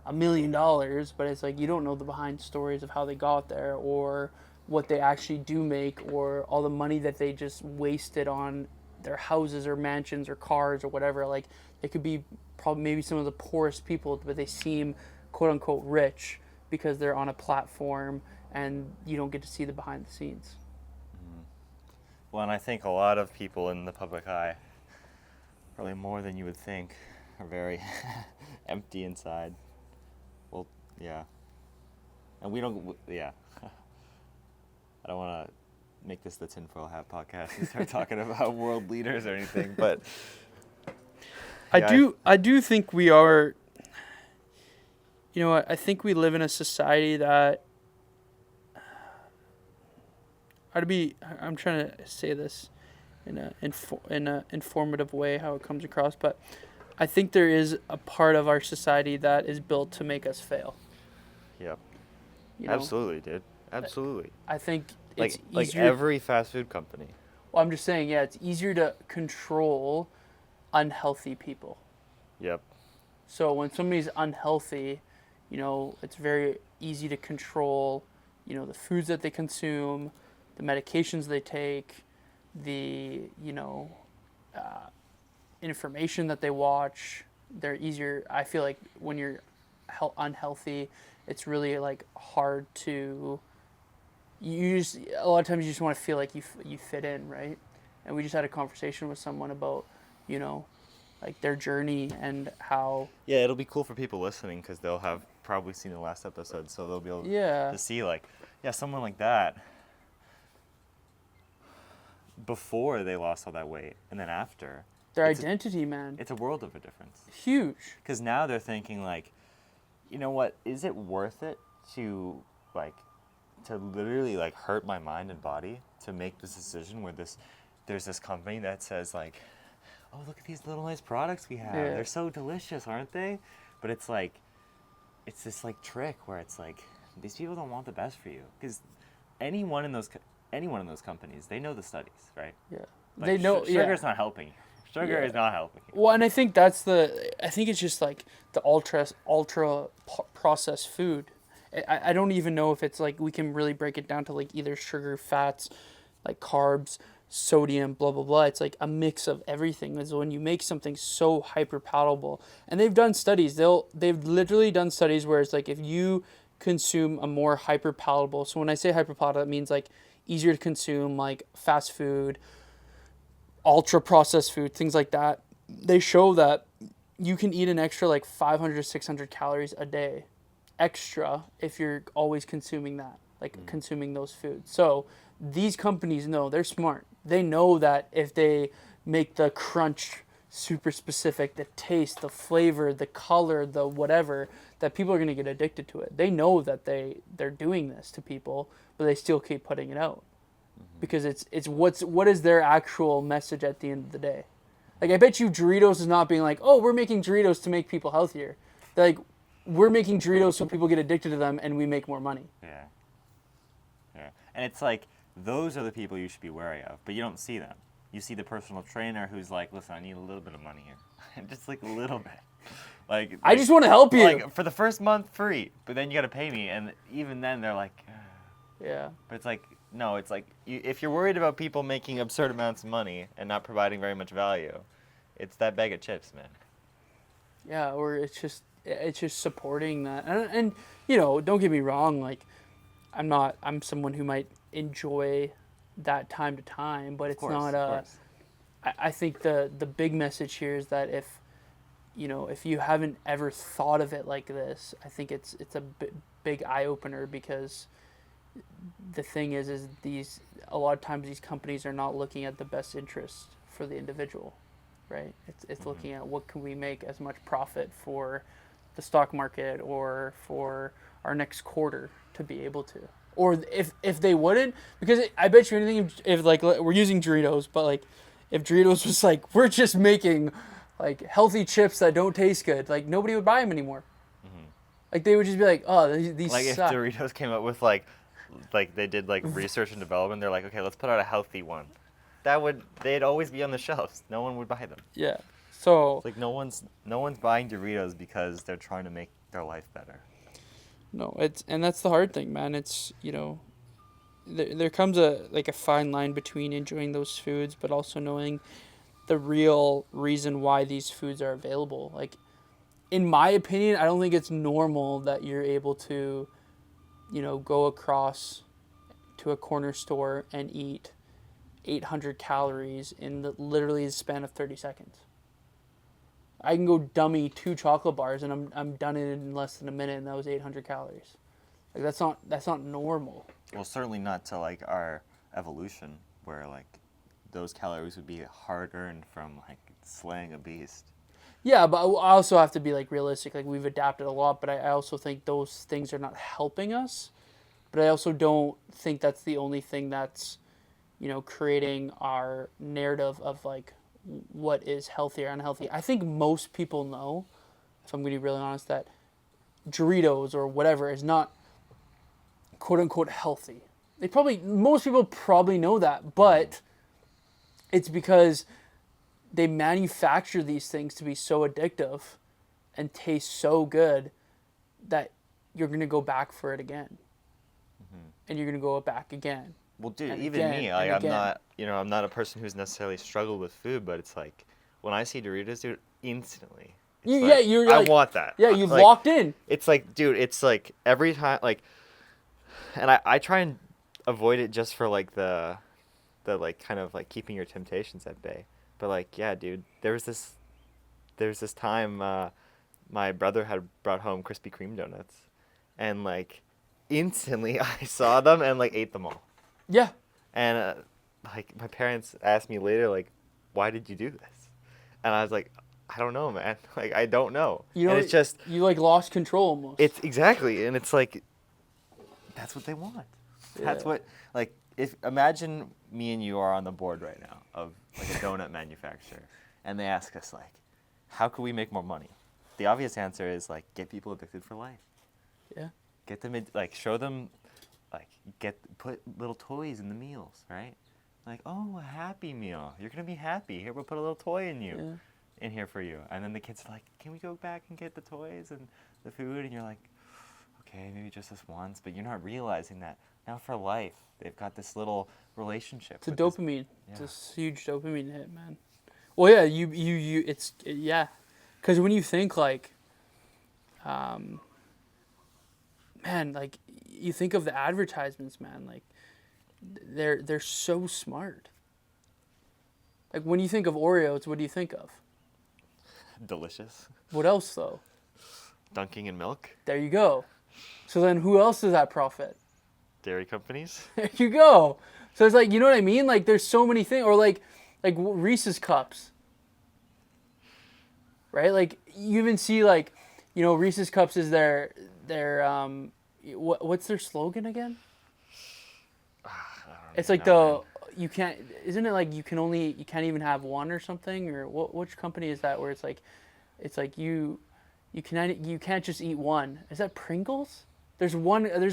$1 million, but it's like you don't know the behind stories of how they got there or what they actually do make or all the money that they just wasted on their houses or mansions or cars or whatever. Like they could be probably maybe some of the poorest people, but they seem quote unquote rich because they're on a platform and you don't get to see the behind the scenes. Well, and I think a lot of people in the public eye, probably more than you would think, are very empty inside. Well, yeah. And we don't, yeah. I don't want to make this the tinfoil hat podcast and start talking about world leaders or anything, but yeah, I do think we are, I think we live in a society that I'm trying to say this in a informative way how it comes across, but I think there is a part of our society that is built to make us fail. Yep. Absolutely, dude. Absolutely. I think it's easier. Like every fast food company. Well, I'm just saying, yeah, it's easier to control unhealthy people. Yep. So when somebody's unhealthy, it's very easy to control, the foods that they consume, the medications they take, the, information that they watch. They're easier. I feel like when you're unhealthy, it's really like hard to, a lot of times you just want to feel like you fit in, right? And we just had a conversation with someone about, like their journey and how. Yeah, it'll be cool for people listening because they'll have probably seen the last episode, so they'll be able to see like, yeah, someone like that before they lost all that weight and then after. Their identity, man. It's a world of a difference. Huge. Because now they're thinking like, you know what, is it worth it to literally like hurt my mind and body to make this decision where there's this company that says like, oh, look at these little nice products we have. Yeah. They're so delicious, aren't they? But it's like, it's this like trick where it's like, these people don't want the best for you. Because anyone in those companies, they know the studies, right? Yeah. Like, they know. Sugar's not helping you. Sugar is not helping you. Well, and I think it's just like the ultra processed food. I don't even know if it's like we can really break it down to like either sugar, fats, like carbs, sodium, blah blah blah. It's like a mix of everything. Is when you make something so hyper palatable, and they've done studies. They've literally done studies where it's like if you consume a more hyper palatable. So when I say hyper palatable, it means like easier to consume, like fast food, ultra processed food, things like that. They show that you can eat an extra like 500 to 600 calories a day extra if you're always consuming that, consuming those foods. So these companies know, they're smart. They know that if they make the crunch super specific, the taste, the flavor, the color, the whatever, that people are going to get addicted to it. They know that they're doing this to people, but they still keep putting it out. Because it's what is their actual message at the end of the day? Like, I bet you Doritos is not being like, oh, we're making Doritos to make people healthier. They're like, we're making Doritos so people get addicted to them and we make more money. Yeah. Yeah. And it's like, those are the people you should be wary of, but you don't see them. You see the personal trainer who's like, listen, I need a little bit of money here. Just like a little bit. Like, I just want to help you. Like, for the first month, free, but then you got to pay me. And even then, they're like, yeah. But it's like, no, it's like, if you're worried about people making absurd amounts of money and not providing very much value, it's that bag of chips, man. Yeah, or it's just supporting that. And you know, don't get me wrong, like, I'm someone who might enjoy that time to time, but it's not I think the big message here is that if you haven't ever thought of it like this, I think it's a big eye opener, because the thing is a lot of times these companies are not looking at the best interest for the individual, right? It's looking at what can we make as much profit for the stock market or for our next quarter to be able to. Or if they wouldn't, because I bet you anything, if like we're using Doritos, but like if Doritos was like, we're just making like healthy chips that don't taste good, like nobody would buy them anymore. Like they would just be like, oh, these like suck. If Doritos came up with like they did like research and development, they're like, okay, let's put out a healthy one. They'd always be on the shelves. No one would buy them. Yeah. So it's like no one's buying Doritos because they're trying to make their life better. No, and that's the hard thing, man. It's, there comes a fine line between enjoying those foods, but also knowing the real reason why these foods are available. Like, in my opinion, I don't think it's normal that you're able to, go across to a corner store and eat 800 calories in literally the span of 30 seconds. I can go dummy 2 chocolate bars and I'm done in less than a minute, and that was 800 calories. Like, that's not normal. Well, certainly not to like our evolution, where like those calories would be hard earned from like slaying a beast. Yeah, but I also have to be like realistic. Like, we've adapted a lot, but I also think those things are not helping us. But I also don't think that's the only thing that's, creating our narrative of like what is healthy or unhealthy. I think most people know, if I'm going to be really honest, that Doritos or whatever is not quote unquote healthy. Most people probably know that, but it's because they manufacture these things to be so addictive and taste so good that you're going to go back for it again. And you're going to go back again. Well, dude, even me, like, I'm not a person who's necessarily struggled with food, but it's like, when I see Doritos, dude, instantly, I want that. Yeah, you've locked in. It's like, dude, it's like every time, like, and I try and avoid it just for like the like kind of like keeping your temptations at bay. But like, yeah, dude, there was this time my brother had brought home Krispy Kreme donuts, and like instantly I saw them and like ate them all. Yeah. And like my parents asked me later, like, why did you do this? And I was like, I don't know, man. Like, I don't know. And it's just, you like lost control almost. It's exactly, and it's like, that's what they want. Yeah. That's what, like, imagine me and you are on the board right now of like a donut manufacturer, and they ask us like, how can we make more money? The obvious answer is like, get people addicted for life. Yeah. Get them like, show them, like, put little toys in the meals, right? Like, oh, a Happy Meal. You're gonna be happy. Here, we'll put a little toy in you. Yeah. In here for you. And then the kids are like, can we go back and get the toys and the food? And you're like, okay, maybe just this once, but you're not realizing that now for life they've got this little relationship. It's a dopamine. It's a huge dopamine hit, man. Well, yeah, it's because when you think like, man, like you think of the advertisements, man, like they're so smart. Like when you think of Oreos, what do you think of? Delicious. What else though? Dunking in milk. There you go. So then who else does that profit? Dairy companies. There you go. So it's like, you know what I mean? Like there's so many things. Or like Reese's Cups. Right? Like you even see like, Reese's Cups is their what's their slogan again? It's like you can't. Isn't it like you can't even have one or something? Or which company is that where it's like you can't just eat one. Is that Pringles? There's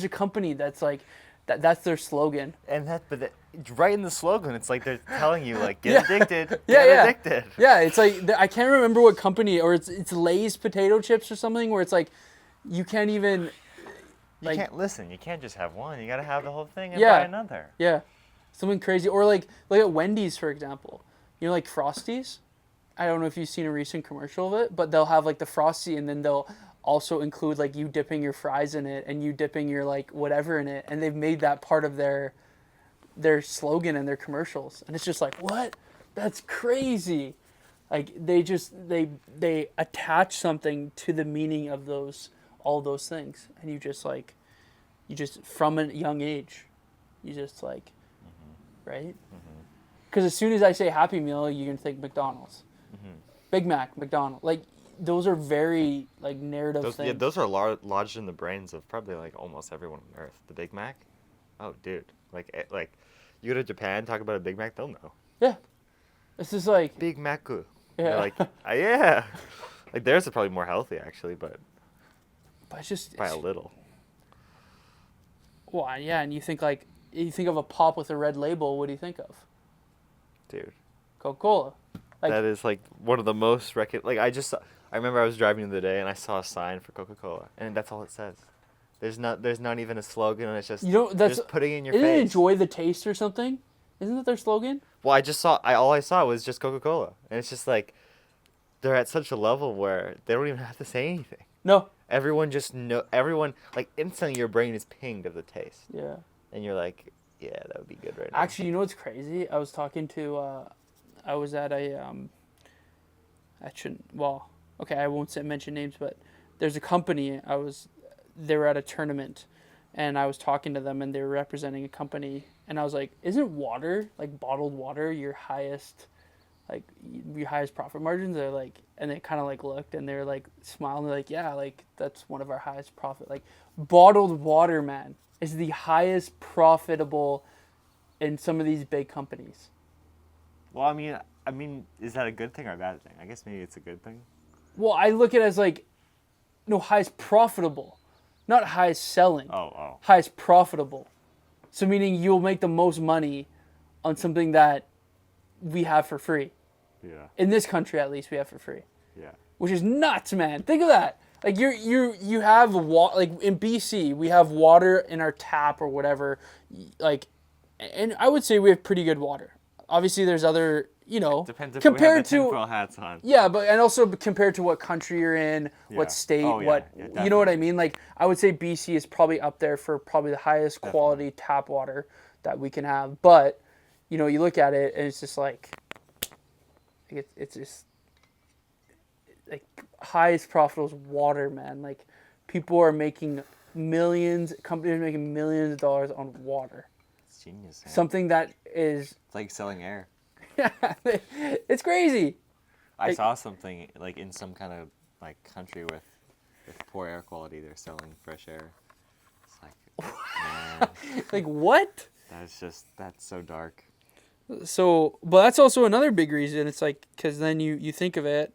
a company that's like that's their slogan. And right in the slogan, it's like they're telling you like get addicted, Yeah. addicted. Yeah, it's like I can't remember what company, or it's Lay's potato chips or something, where it's like you can't even. You can't listen. You can't just have one. You gotta have the whole thing and Yeah. buy another. Yeah, something crazy, or like at Wendy's, for example. You know, like Frosties. I don't know if you've seen a recent commercial of it, but they'll have like the Frosty, and then they'll also include like you dipping your fries in it and you dipping your like whatever in it, and they've made that part of their slogan and their commercials, and it's just like, what? That's crazy. Like they attach something to the meaning of all those things, and you just from a young age, you just like, right? Because as soon as I say Happy Meal, you can think McDonald's, Big Mac, McDonald's, like. Those are very like narrative things. Yeah, those are lodged in the brains of probably like almost everyone on Earth. The Big Mac, oh dude, like you go to Japan, talk about a Big Mac, they'll know. Yeah, it's just like Big Mac. Yeah, they're like yeah, like theirs are probably more healthy actually, but it's just by a little. Well, yeah, and you think of a pop with a red label. What do you think of? Dude, Coca-Cola. Like, that is like one of the most I remember I was driving the other day and I saw a sign for Coca-Cola, and that's all it says. There's not even a slogan, and it's just that's just putting it in your face. Isn't it enjoy the taste or something? Isn't that their slogan? Well, all I saw was just Coca-Cola, and it's just like they're at such a level where they don't even have to say anything. No. Everyone like instantly your brain is pinged of the taste. Yeah. And you're like, yeah, that would be good right now. Actually, you know what's crazy? I was talking to I was at a okay, I won't mention names, but there's a company they were at a tournament, and I was talking to them, and they were representing a company, and I was like, isn't water, like bottled water, your highest profit margins? They're like, and they kind of like looked, and they're like smiling, they're like, yeah, like that's one of our highest profit. Like bottled water, man, is the highest profitable in some of these big companies. Well, I mean, is that a good thing or a bad thing? I guess maybe it's a good thing. Well, I look at it as like, no, highest profitable, not highest selling. Oh. Highest profitable. So meaning you'll make the most money on something that we have for free. Yeah. In this country, at least, we have for free. Yeah. Which is nuts, man. Think of that. Like you have like in BC, we have water in our tap or whatever. Like, and I would say we have pretty good water. Obviously, there's other, depends if compared we have the to tinfoil hats on. Yeah, but and also compared to what country you're in, what state, you know what I mean? Like I would say BC is probably up there for probably the highest quality tap water that we can have. But you look at it and it's just like it's just like highest profitable water, man. Like people are making millions, companies are making millions of dollars on water. It's genius, man. Something that is It's like selling air. It's crazy. I saw something like in some kind of like country with poor air quality, they're selling fresh air. It's like, man, like what? That's so dark. So, but that's also another big reason. It's like, because then you think of it,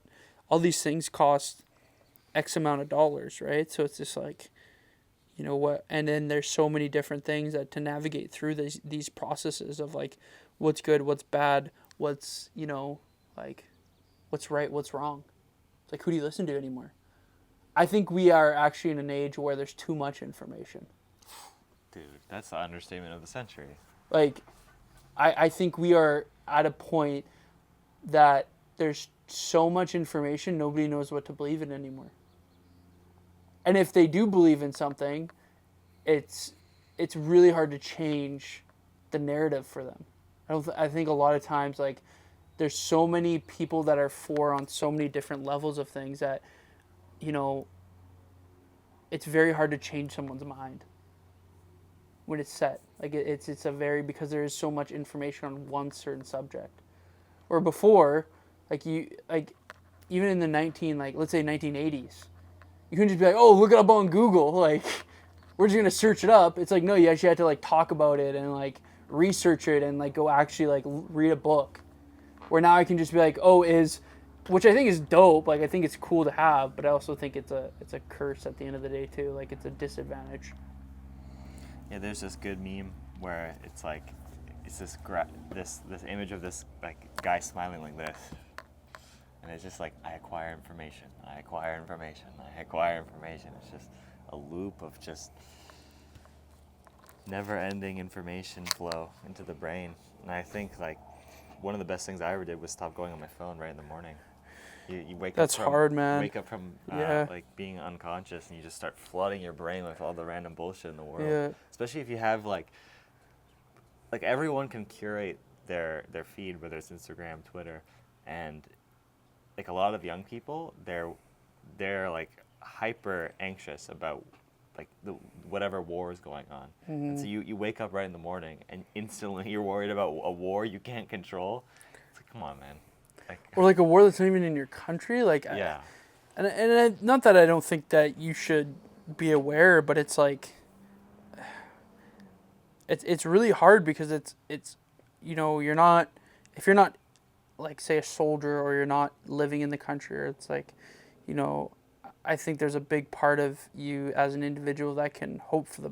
all these things cost X amount of dollars, right? So it's just like, what? And then there's so many different things that to navigate through these processes of like, what's good, what's bad, what's like, what's right, what's wrong. It's like, who do you listen to anymore? I think we are actually in an age where there's too much information. Dude, that's the understatement of the century. Like, I think we are at a point that there's so much information, nobody knows what to believe in anymore. And if they do believe in something, it's really hard to change the narrative for them. I think a lot of times, like, there's so many people that are for on so many different levels of things that, it's very hard to change someone's mind when it's set. Like because there is so much information on one certain subject. Or before, even in the let's say 1980s, you couldn't just be like, oh, look it up on Google. Like, we're just gonna search it up. It's like, no, you actually had to like talk about it and like research it and like go actually like read a book. Where now I can just be like, oh, which I think is dope. Like I think it's cool to have, but I also think it's a curse at the end of the day too. Like it's a disadvantage. Yeah, there's this good meme where it's like, it's this this image of this like guy smiling like this, and it's just like, I acquire information, I acquire information, I acquire information. It's just a loop of just never-ending information flow into the brain. And I think like one of the best things I ever did was stop going on my phone right in the morning. You wake That's up from, hard, man. Wake up from like being unconscious, and you just start flooding your brain with all the random bullshit in the world. Yeah. Especially if you have like everyone can curate their feed, whether it's Instagram, Twitter, and like a lot of young people, they're like hyper anxious about like whatever war is going on. Mm-hmm. And so you wake up right in the morning and instantly you're worried about a war you can't control. It's like, come on, man. Like, or like a war that's not even in your country. Like, yeah. Not that I don't think that you should be aware, but it's like, it's really hard because it's you know, if you're not like say a soldier, or you're not living in the country, or it's like, you know, I think there's a big part of you as an individual that can hope for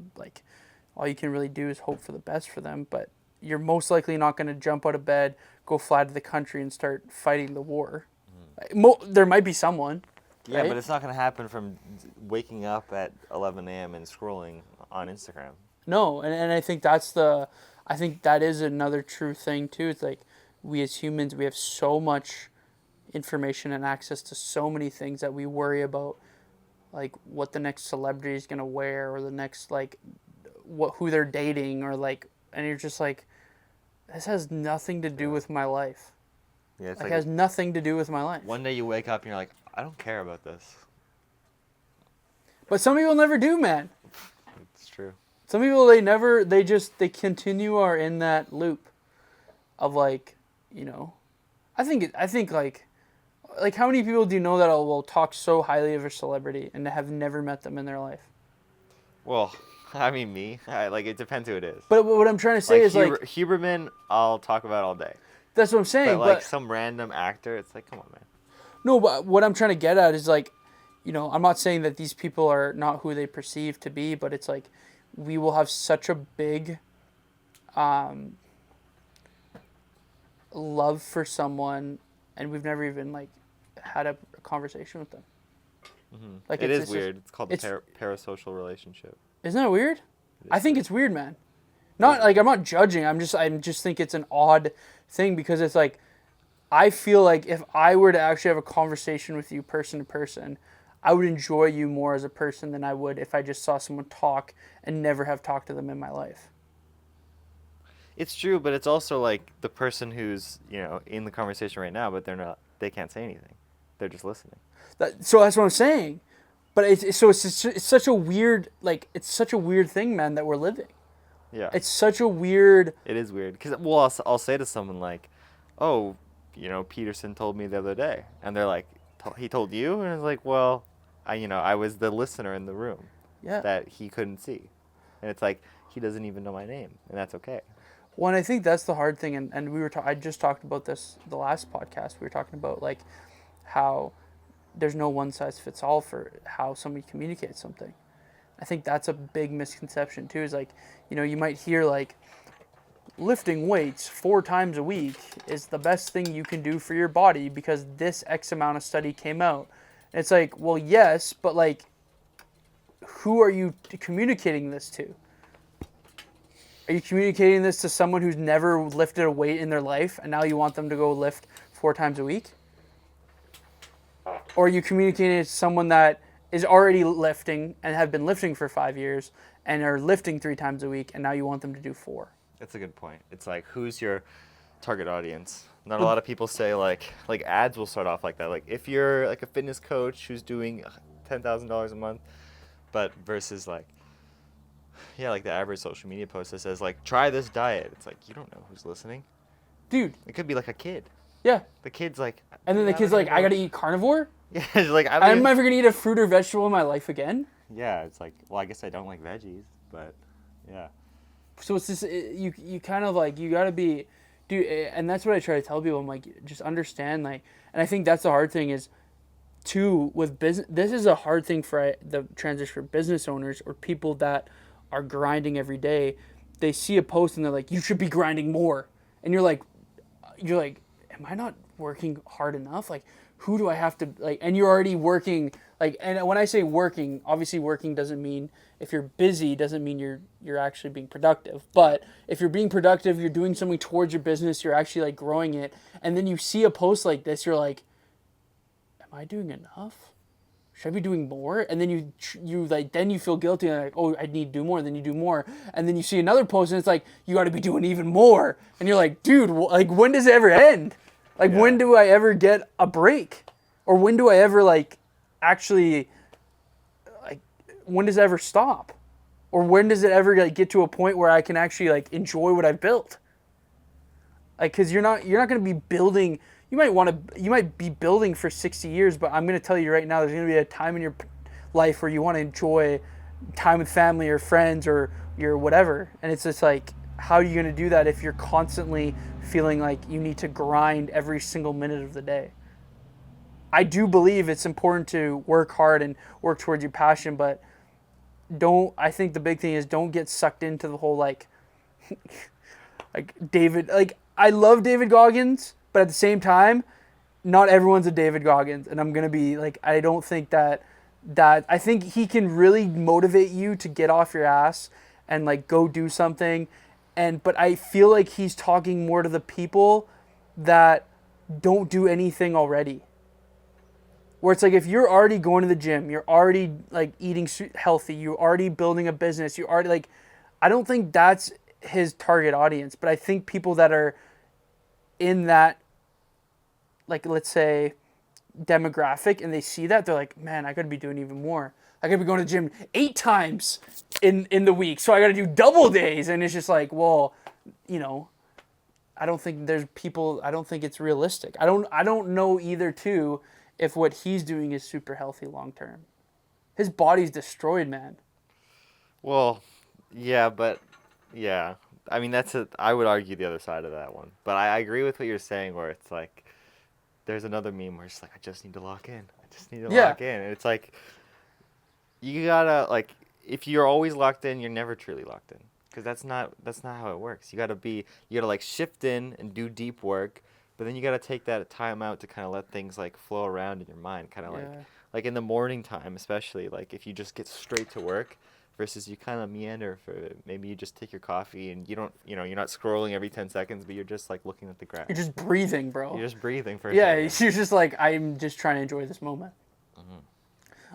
all you can really do is hope for the best for them, but you're most likely not going to jump out of bed, go fly to the country and start fighting the war. There might be someone. Yeah, right? but it's not going to happen from waking up at 11 a.m. and scrolling on Instagram. No, and I think I think that is another true thing too. It's like we as humans, we have so much information and access to so many things that we worry about, like what the next celebrity is going to wear, or the next like who they're dating, or like, and you're just like, this has nothing to do with my life. Yeah, it's like has nothing to do with my life. One day you wake up and you're like, I don't care about this. But some people never do, man. It's true. Some people they continue are in that loop of like, you know, I think like how many people do you know that will talk so highly of a celebrity and have never met them in their life? Well, I mean me. Like it depends who it is. But what I'm trying to say is Huberman, I'll talk about all day. That's what I'm saying. But like some random actor, it's like, come on, man. No, but what I'm trying to get at is like, you know, I'm not saying that these people are not who they perceive to be, but it's like we will have such a big love for someone, and we've never even like had a conversation with them. Mm-hmm. Like it is weird. It's called the parasocial relationship. Isn't that weird? I think it's weird, man. Not like I'm not judging. I just think it's an odd thing because it's like I feel like if I were to actually have a conversation with you person to person, I would enjoy you more as a person than I would if I just saw someone talk and never have talked to them in my life. It's true, but it's also like the person who's, you know, in the conversation right now, but they can't say anything. They're just listening. So that's what I'm saying. But it's such a weird, like, it's such a weird thing, man, that we're living. Yeah. It's such a weird... It is weird. Because, well, I'll say to someone like, oh, you know, Peterson told me the other day. And they're like, he told you? And it's like, well, I was the listener in the room. Yeah. That he couldn't see. And it's like, he doesn't even know my name. And that's okay. Well, and I think that's the hard thing. And I just talked about this the last podcast. We were talking about, like, how there's no one size fits all for how somebody communicates something. I think that's a big misconception too, is like, you know, you might hear like lifting weights 4 times a week is the best thing you can do for your body because this X amount of study came out. And it's like, well, yes, but like, who are you communicating this to? Are you communicating this to someone who's never lifted a weight in their life and now you want them to go lift 4 times a week? Or are you communicating it to someone that is already lifting and have been lifting for 5 years and are lifting 3 times a week and now you want them to do 4? That's a good point. It's like, who's your target audience? Not a lot of people say like ads will start off like that. Like if you're like a fitness coach who's doing $10,000 a month, but versus like, yeah, like the average social media post that says like, try this diet. It's like, you don't know who's listening. Dude. It could be like a kid. Yeah. The kid's like. And then the kid's like, I gotta eat carnivore? Yeah, it's like, I'm never gonna eat a fruit or vegetable in my life again? Yeah, it's like, well, I guess I don't like veggies, but yeah. So it's this, you kind of like, you gotta be, dude, and that's what I try to tell people. I'm like, just understand, like, and I think that's the hard thing is, too, with business, this is a hard thing for the transition for business owners or people that are grinding every day. They see a post and they're like, you should be grinding more. And you're like, am I not working hard enough? Like, who do I have to, like, and you're already working, like, and when I say working, obviously working doesn't mean, if you're busy, doesn't mean you're actually being productive. But if you're being productive, you're doing something towards your business, you're actually like growing it. And then you see a post like this, you're like, am I doing enough? Should I be doing more? And then you like, then you feel guilty and like, oh, I need to do more. And then you do more. And then you see another post and it's like, you got to be doing even more. And you're like, dude, like, when does it ever end? Like, when do I ever get a break? Or when do I ever, like, actually, like, when does it ever stop? Or when does it ever, like, get to a point where I can actually, like, enjoy what I've built? Like, because you're not going to be building. You might be building for 60 years, but I'm going to tell you right now, there's going to be a time in your life where you want to enjoy time with family or friends or your whatever. And it's just like, how are you going to do that if you're constantly feeling like you need to grind every single minute of the day? I do believe it's important to work hard and work towards your passion, but I think the big thing is don't get sucked into the whole, like, like David, like, I love David Goggins, but at the same time, not everyone's a David Goggins. And I'm going to be like, I don't think that I think he can really motivate you to get off your ass and, like, go do something. But I feel like he's talking more to the people that don't do anything already. Where it's like, if you're already going to the gym, you're already, like, eating healthy, you're already building a business, you're already, like, I don't think that's his target audience. But I think people that are in that, like, let's say, demographic, and they see that, they're like, man, I gotta be doing even more. I gotta be going to the gym 8 times in the week, so I gotta do double days. And it's just like, well, you know, I don't think it's realistic. I don't know either, too, if what he's doing is super healthy long term. His body's destroyed, man. Well, yeah, but yeah. I mean, I would argue the other side of that one. But I agree with what you're saying, where it's like, there's another meme where it's like, I just need to lock in. I just need to lock in. And it's like, you gotta, like, if you're always locked in, you're never truly locked in. Because that's not how it works. You gotta, like, shift in and do deep work, but then you gotta take that time out to kind of let things, like, flow around in your mind. Kind of like in the morning time, especially, like, if you just get straight to work, versus you kind of meander for maybe you just take your coffee and you're not scrolling every 10 seconds, but you're just, like, looking at the grass. You're just breathing, bro. You're just breathing for a second. second. You're just like, I'm just trying to enjoy this moment. Mm-hmm.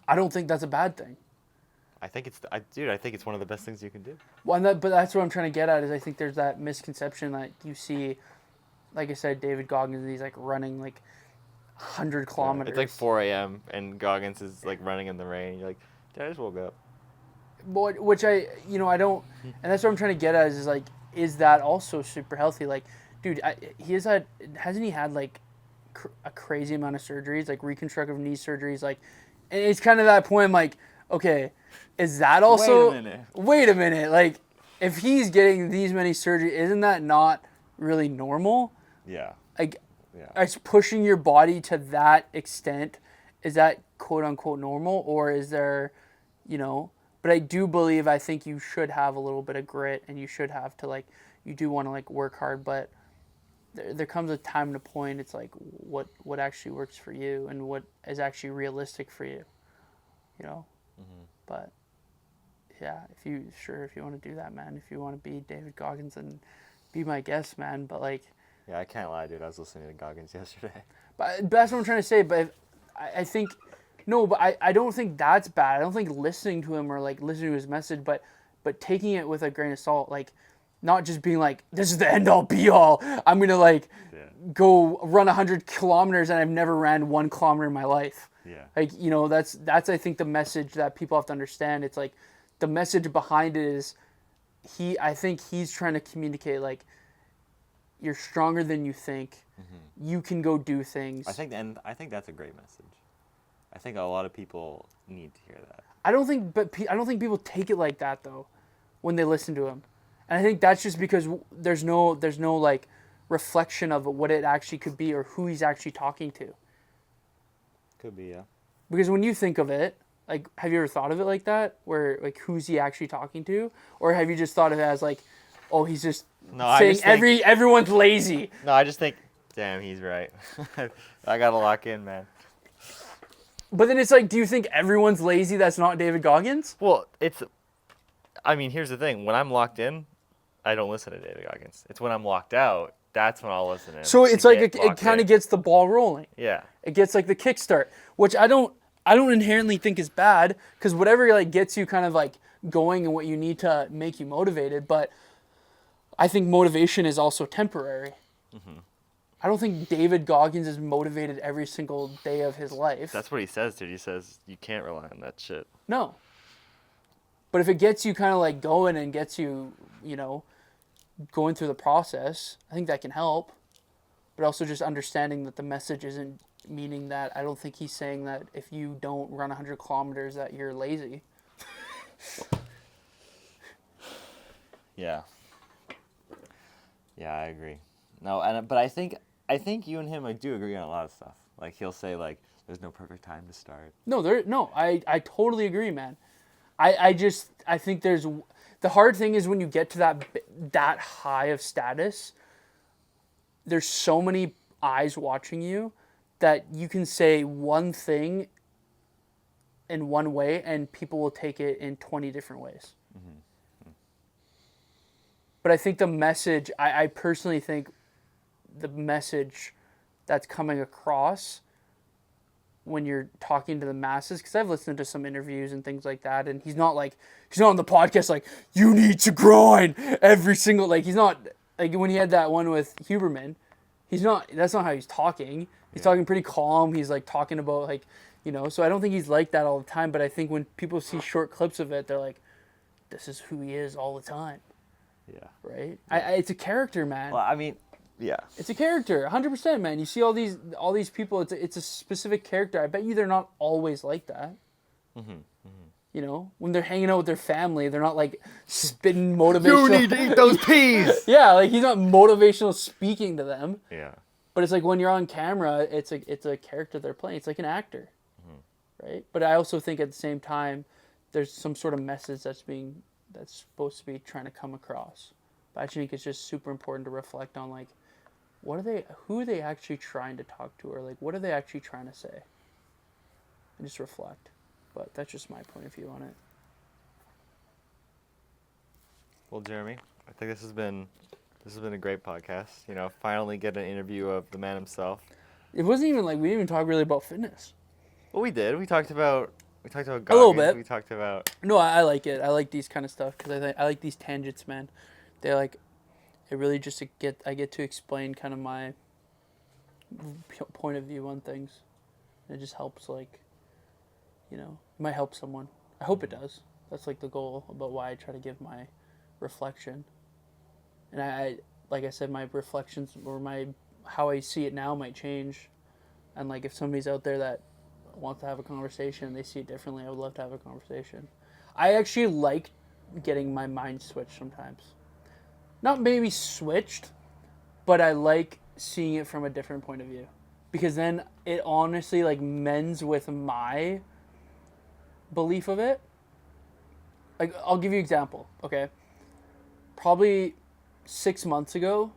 I don't think that's a bad thing. I think it's one of the best things you can do. Well, but that's what I'm trying to get at, is I think there's that misconception that you see, like I said, David Goggins, he's, like, running, like, 100 kilometers. It's like 4 a.m. and Goggins is, like, running in the rain. You're like, I just woke up. Which I don't, and that's what I'm trying to get at is like, is that also super healthy? Like, dude, hasn't he had, like, a crazy amount of surgeries, like reconstructive knee surgeries, like, and it's kind of that point, I'm like, okay, is that also, wait a minute, like, if he's getting these many surgeries, isn't that not really normal? Yeah. Like, it's pushing your body to that extent. Is that quote unquote normal, or is there, but I do believe, I think you should have a little bit of grit, and you should have to, like, you do want to, like, work hard, but there comes a time and a point, it's like, what actually works for you and what is actually realistic for you, Mm-hmm. But yeah, if you want to do that, man, if you want to be David Goggins, then be my guest, man. But, like, yeah, I can't lie, dude. I was listening to Goggins yesterday. But that's what I'm trying to say. But I think. No, but I don't think that's bad. I don't think listening to him or, like, listening to his message, but taking it with a grain of salt, like, not just being like, this is the end all be all. I'm going to, like, go run 100 kilometers and I've never ran 1 kilometer in my life. Yeah. Like, that's I think the message that people have to understand. It's like, the message behind it is I think he's trying to communicate, like, you're stronger than you think. Mm-hmm. You can go do things. I think that's a great message. I think a lot of people need to hear that. I don't think people take it like that, though, when they listen to him. And I think that's just because there's no like reflection of what it actually could be or who he's actually talking to. Could be, yeah. Because when you think of it, like, have you ever thought of it like that? Where, like, who's he actually talking to? Or have you just thought of it as, like, oh, he's just saying everyone's lazy? No, I just think, damn, he's right. I gotta lock in, man. But then it's like, do you think everyone's lazy that's not David Goggins? Well, here's the thing. When I'm locked in, I don't listen to David Goggins. It's when I'm locked out, that's when I'll listen to him. So it's like it kind of gets the ball rolling. Yeah. It gets like the kickstart, which I don't inherently think is bad, because whatever like gets you kind of like going and what you need to make you motivated. But I think motivation is also temporary. Mm-hmm. I don't think David Goggins is motivated every single day of his life. That's what he says, dude. He says you can't rely on that shit. No. But if it gets you kind of like going and gets you, going through the process, I think that can help. But also just understanding that the message isn't meaning that. I don't think he's saying that if you don't run 100 kilometers that you're lazy. Yeah. Yeah, I agree. No, but I think you and him do agree on a lot of stuff. Like he'll say like there's no perfect time to start. I totally agree, man. I think there's the hard thing is when you get to that high of status, there's so many eyes watching you that you can say one thing in one way and people will take it in 20 different ways. Mm-hmm. But I think the message, I personally think the message that's coming across when you're talking to the masses, because I've listened to some interviews and things like that, and he's not on the podcast like, you need to grind every single, like, he's not, like, when he had that one with Huberman, that's not how he's talking. He's talking pretty calm. He's, like, talking about, like, so I don't think he's like that all the time, but I think when people see short clips of it, they're like, this is who he is all the time. Yeah. Right? It's a character, man. Well, I mean, yeah. It's a character, 100%, man. You see all these people, it's a specific character. I bet you they're not always like that. Mm-hmm. Mm-hmm. When they're hanging out with their family, they're not like spitting motivational. You need to eat those peas. Yeah, like he's not motivational speaking to them. Yeah. But it's like when you're on camera, it's a character they're playing. It's like an actor, right? But I also think at the same time, there's some sort of message that's supposed to be trying to come across. But I think it's just super important to reflect on like, who are they actually trying to talk to, or like what are they actually trying to say? And just reflect. But that's just my point of view on it. Well, Jeremy, I think this has been a great podcast. Finally get an interview of the man himself. It wasn't even like we didn't even talk really about fitness. Well, we did. We talked about Goggins. A little bit. We talked about. No, I like it. I like these kind of stuff because I like these tangents, man. They like. It really just I get to explain kind of my point of view on things. It just helps, like, it might help someone. I hope it does. That's like the goal about why I try to give my reflection. And I like I said, my reflections or how I see it now might change. And like if somebody's out there that wants to have a conversation and they see it differently, I would love to have a conversation. I actually like getting my mind switched sometimes. Not maybe switched, but I like seeing it from a different point of view. Because then it honestly like mends with my belief of it. Like, I'll give you an example, okay? Probably 6 months ago,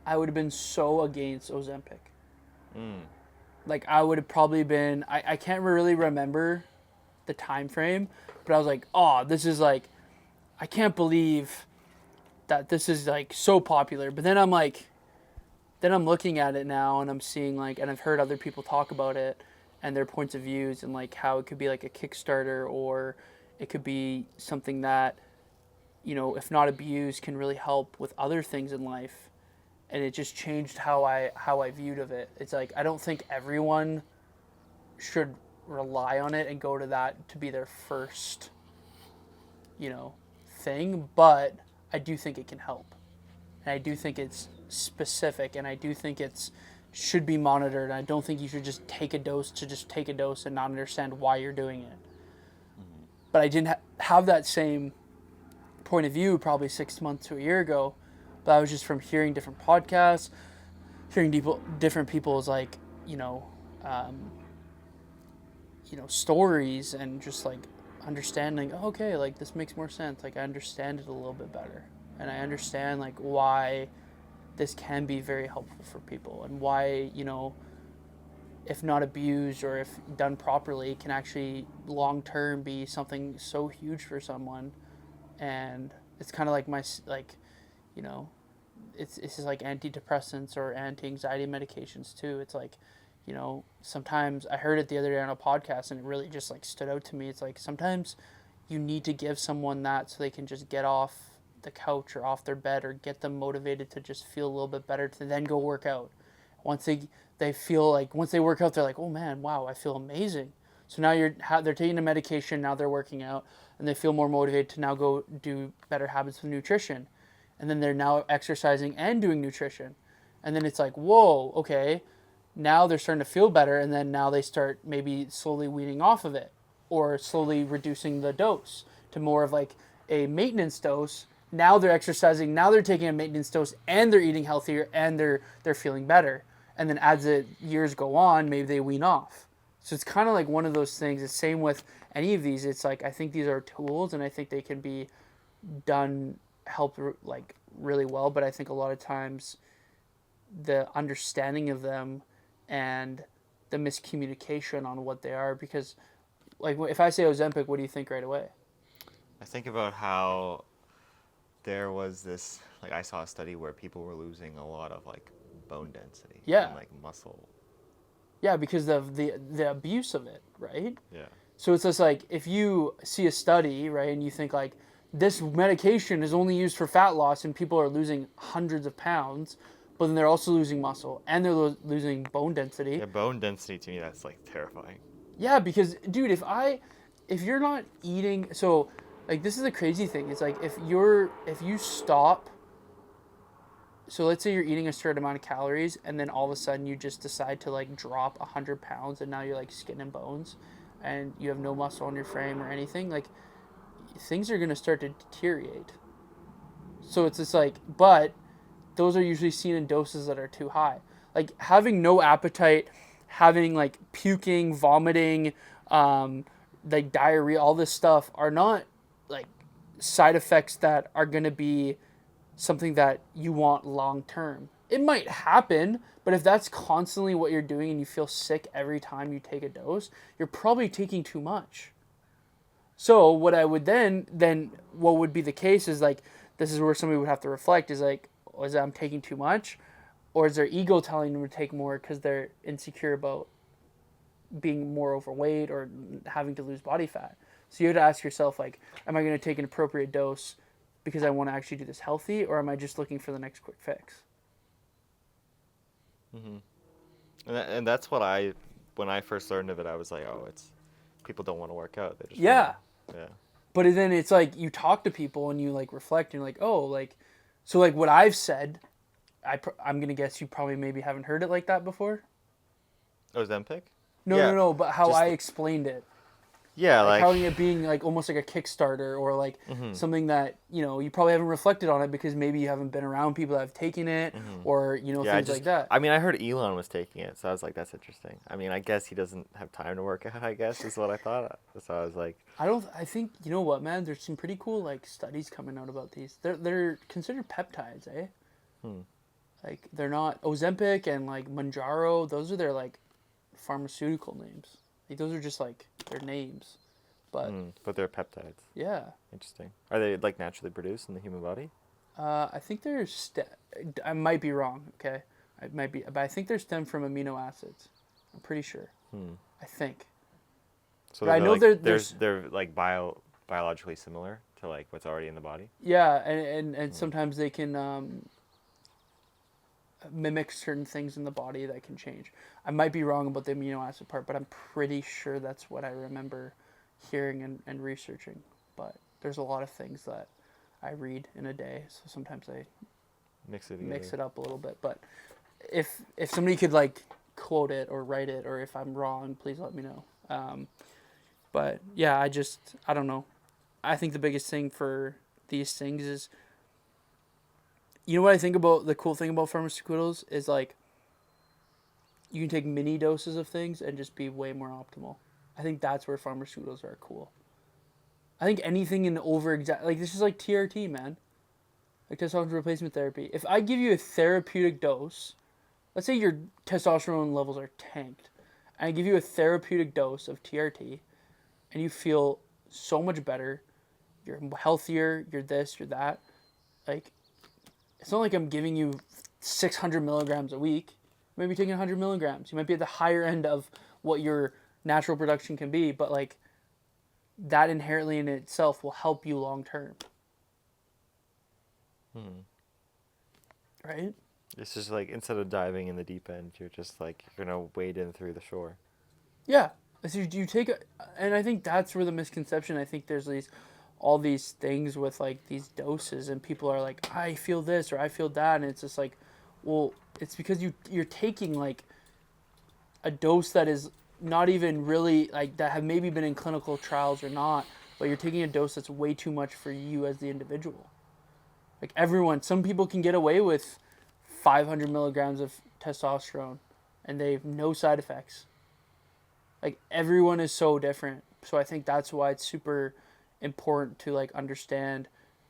I would have been so against Ozempic. Like, I would have probably been, I can't really remember the time frame, but I was like, oh, this is like, I can't believe that this is like so popular. But then I'm looking at it now and I'm seeing like, and I've heard other people talk about it and their points of views and like how it could be like a Kickstarter, or it could be something that, if not abused, can really help with other things in life. And it just changed how I viewed of it. It's like, I don't think everyone should rely on it and go to that to be their first, thing, but I do think it can help. And I do think it's specific, and I do think should be monitored. And I don't think you should just take a dose and not understand why you're doing it. Mm-hmm. But I didn't have that same point of view probably 6 months to a year ago, but I was just from hearing different podcasts, hearing different people's like, stories, and just like understanding, oh, okay, like this makes more sense. Like I understand it a little bit better, and I understand like why this can be very helpful for people, and why, if not abused or if done properly, can actually long term be something so huge for someone. And it's kind of like it's just like antidepressants or anti-anxiety medications too. It's like, sometimes I heard it the other day on a podcast, and it really just like stood out to me. It's like sometimes you need to give someone that so they can just get off the couch or off their bed, or get them motivated to just feel a little bit better, to then go work out. Once they feel like, once they work out, they're like, oh man, wow, I feel amazing. So now they're taking the medication, now they're working out, and they feel more motivated to now go do better habits of nutrition. And then they're now exercising and doing nutrition. And then it's like, whoa, okay, now they're starting to feel better, and then now they start maybe slowly weaning off of it, or slowly reducing the dose to more of like a maintenance dose. Now they're exercising, now they're taking a maintenance dose, and they're eating healthier, and they're feeling better. And then as the years go on, maybe they wean off. So it's kind of like one of those things. The same with any of these. It's like, I think these are tools, and I think they can be help like really well. But I think a lot of times the understanding of them and the miscommunication on what they are, because like if I say Ozempic, what do you think right away? I think about how there was this, like I saw a study where people were losing a lot of like bone density. Yeah. And like muscle. Yeah, because of the abuse of it, right? Yeah. So it's just like, if you see a study, right, and you think like, this medication is only used for fat loss, and people are losing hundreds of pounds, but then they're also losing muscle, and they're losing bone density. Yeah, bone density, to me, that's like terrifying. Yeah, because dude, if you're not eating, so like this is the crazy thing. It's like if you stop. So let's say you're eating a certain amount of calories, and then all of a sudden you just decide to like drop 100 pounds, and now you're like skin and bones, and you have no muscle on your frame or anything. Like, things are gonna start to deteriorate. So it's just like, but those are usually seen in doses that are too high. Like having no appetite, having like puking, vomiting, like diarrhea, all this stuff are not like side effects that are gonna be something that you want long term. It might happen, but if that's constantly what you're doing and you feel sick every time you take a dose, you're probably taking too much. So what I would then what would be the case is like, this is where somebody would have to reflect, is like, is that I'm taking too much, or is their ego telling them to take more because they're insecure about being more overweight or having to lose body fat? So you have to ask yourself, like, am I going to take an appropriate dose because I want to actually do this healthy, or am I just looking for the next quick fix? Mm-hmm. And that's what when I first learned of it, I was like, oh, it's people don't want to work out. They just Yeah. Yeah. But then it's like you talk to people and you like reflect and you're like, oh, like, so like what I've said, I'm going to guess you probably maybe haven't heard it like that before. Ozempic? No, but how Just I explained it. Yeah, like how it being like almost like a Kickstarter, or like something that, you probably haven't reflected on it because maybe you haven't been around people that have taken it, or, things like that. I mean, I heard Elon was taking it, so I was like, that's interesting. I mean, I guess he doesn't have time to work out, I guess, is what I thought. So I was like... I think, you know what, man? There's some pretty cool, like, studies coming out about these. They're considered peptides, eh? Like, they're not... Ozempic and, like, Mounjaro, those are their, like, pharmaceutical names. Like, those are just, like, their names. But they're peptides. Yeah. Interesting. Are they, like, naturally produced in the human body? I think they're... I might be wrong, okay? I might be... But I think they're stemmed from amino acids. I'm pretty sure. I think. So but I know like, they're like biologically similar to like what's already in the body. Yeah, and sometimes they can mimic certain things in the body that can change. I might be wrong about the amino acid part, but I'm pretty sure that's what I remember hearing and researching. But there's a lot of things that I read in a day, so sometimes I mix it up a little bit. But if somebody could like quote it or write it, or if I'm wrong, please let me know. But yeah, I don't know. I think the biggest thing for these things is, you know what I think about the cool thing about pharmaceuticals is like you can take mini doses of things and just be way more optimal. I think that's where pharmaceuticals are cool. I think anything in like this is like TRT, man. Like testosterone replacement therapy. If I give you a therapeutic dose, let's say your testosterone levels are tanked, and I give you a therapeutic dose of TRT, and you feel so much better, you're healthier, you're this, you're that. Like, it's not like I'm giving you 600 milligrams a week. You might be taking 100 milligrams. You might be at the higher end of what your natural production can be, but like that inherently in itself will help you long term. Right? It's just like instead of diving in the deep end, you're just like you're gonna wade in through the shore. Yeah. So you take and I think that's where the misconception. I think there's all these things with like these doses, and people are like, I feel this or I feel that, and it's just like, well, it's because you're taking like a dose that is not even really like that have maybe been in clinical trials or not, but you're taking a dose that's way too much for you as the individual. Like some people can get away with 500 milligrams of testosterone and they have no side effects. Like everyone is so different. So I think that's why it's super important to like understand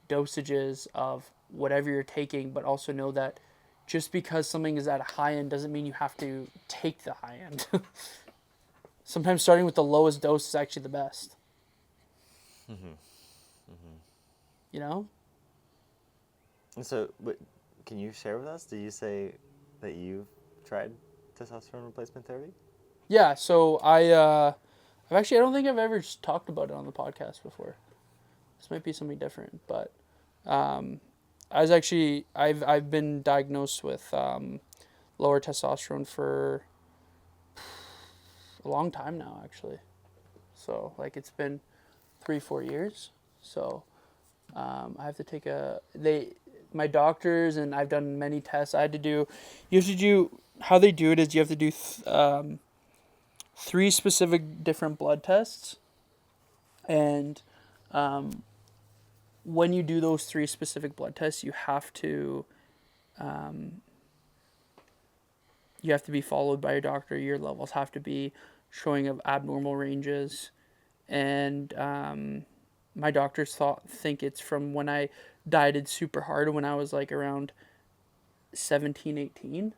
dosages of whatever you're taking, but also know that just because something is at a high end doesn't mean you have to take the high end. Sometimes starting with the lowest dose is actually the best. You know? And so, can you share with us? Did you say that you've tried testosterone replacement therapy? Yeah, so I don't think I've ever talked about it on the podcast before. This might be something different, but I've been diagnosed with lower testosterone for a long time now, actually. So like it's been 3-4 years. So I have to take my doctors, and I've done many tests. How they do it is you have to do 3 specific different blood tests, and when you do those 3 specific blood tests, you have to be followed by your doctor. Your levels have to be showing of abnormal ranges, and my doctors think it's from when I dieted super hard when I was like around 17, 18,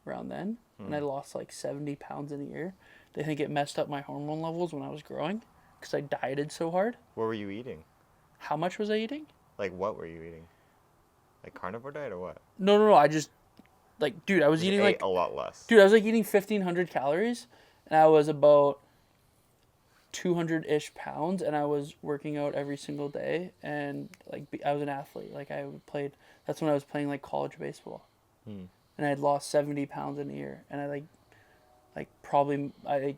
around then, and I lost like 70 pounds in a year. They think it messed up my hormone levels when I was growing because I dieted so hard. What were you eating? How much was I eating? Like, what were you eating? Like carnivore diet or what? No. I just, like, dude, I was eating like a lot less. Dude, I was like eating 1,500 calories, and I was about 200-ish pounds, and I was working out every single day, and like I was an athlete. Like that's when I was playing like college baseball, and I had lost 70 pounds in a year, and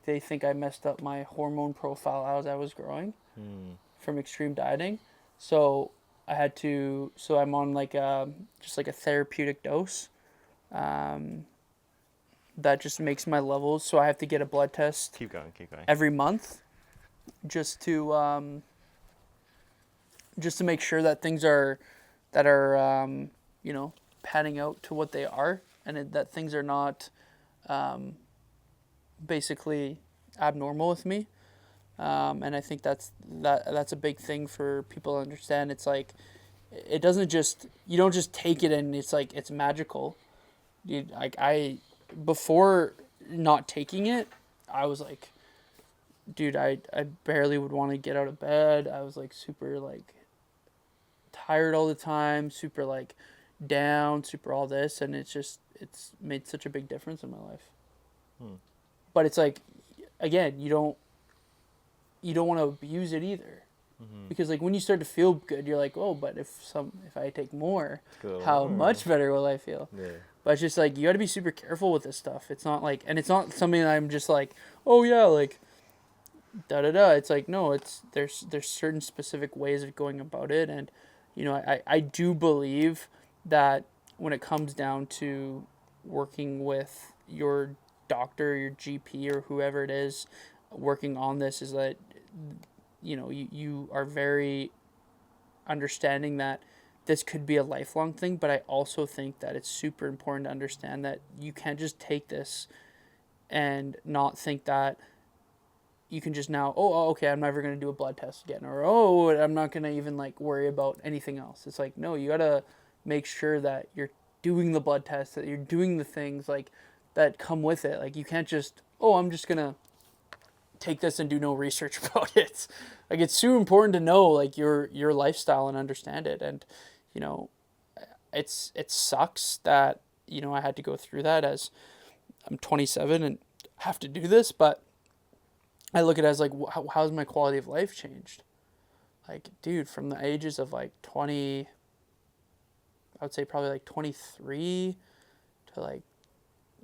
they think I messed up my hormone profile as I was growing from extreme dieting. So I'm on like just like a therapeutic dose that just makes my levels. So I have to get a blood test. Keep going. Every month, just to make sure that things are panning out to what they are, and that things are not basically abnormal with me. And I think that's a big thing for people to understand. It's like you don't just take it and it's like it's magical. Dude, like before not taking it, I was like, dude, I barely would want to get out of bed. I was like super like tired all the time, super like down, super all this, and it's made such a big difference in my life. But it's like, again, you don't want to abuse it either, because like when you start to feel good, you're like, oh, but if I take more, how much better will I feel? Yeah. But it's just like you got to be super careful with this stuff. It's not like, and it's not something that I'm just like, oh yeah, like da da da. It's like, no, there's certain specific ways of going about it, and I do believe that when it comes down to working with your doctor, your GP, or whoever it is working on this, is that you are very understanding that this could be a lifelong thing, but I also think that it's super important to understand that you can't just take this and not think that you can just now, okay, I'm never going to do a blood test again, or, I'm not going to even like worry about anything else. It's like, no, you got to make sure that you're doing the blood test, that you're doing the things like that come with it. Like you can't just, I'm just going to take this and do no research about it. Like it's super important to know like your lifestyle and understand it. And, it sucks that, I had to go through that as I'm 27 and have to do this, but I look at it as like, how's my quality of life changed? Like, dude, from the ages of like 20, I would say probably like 23 to like,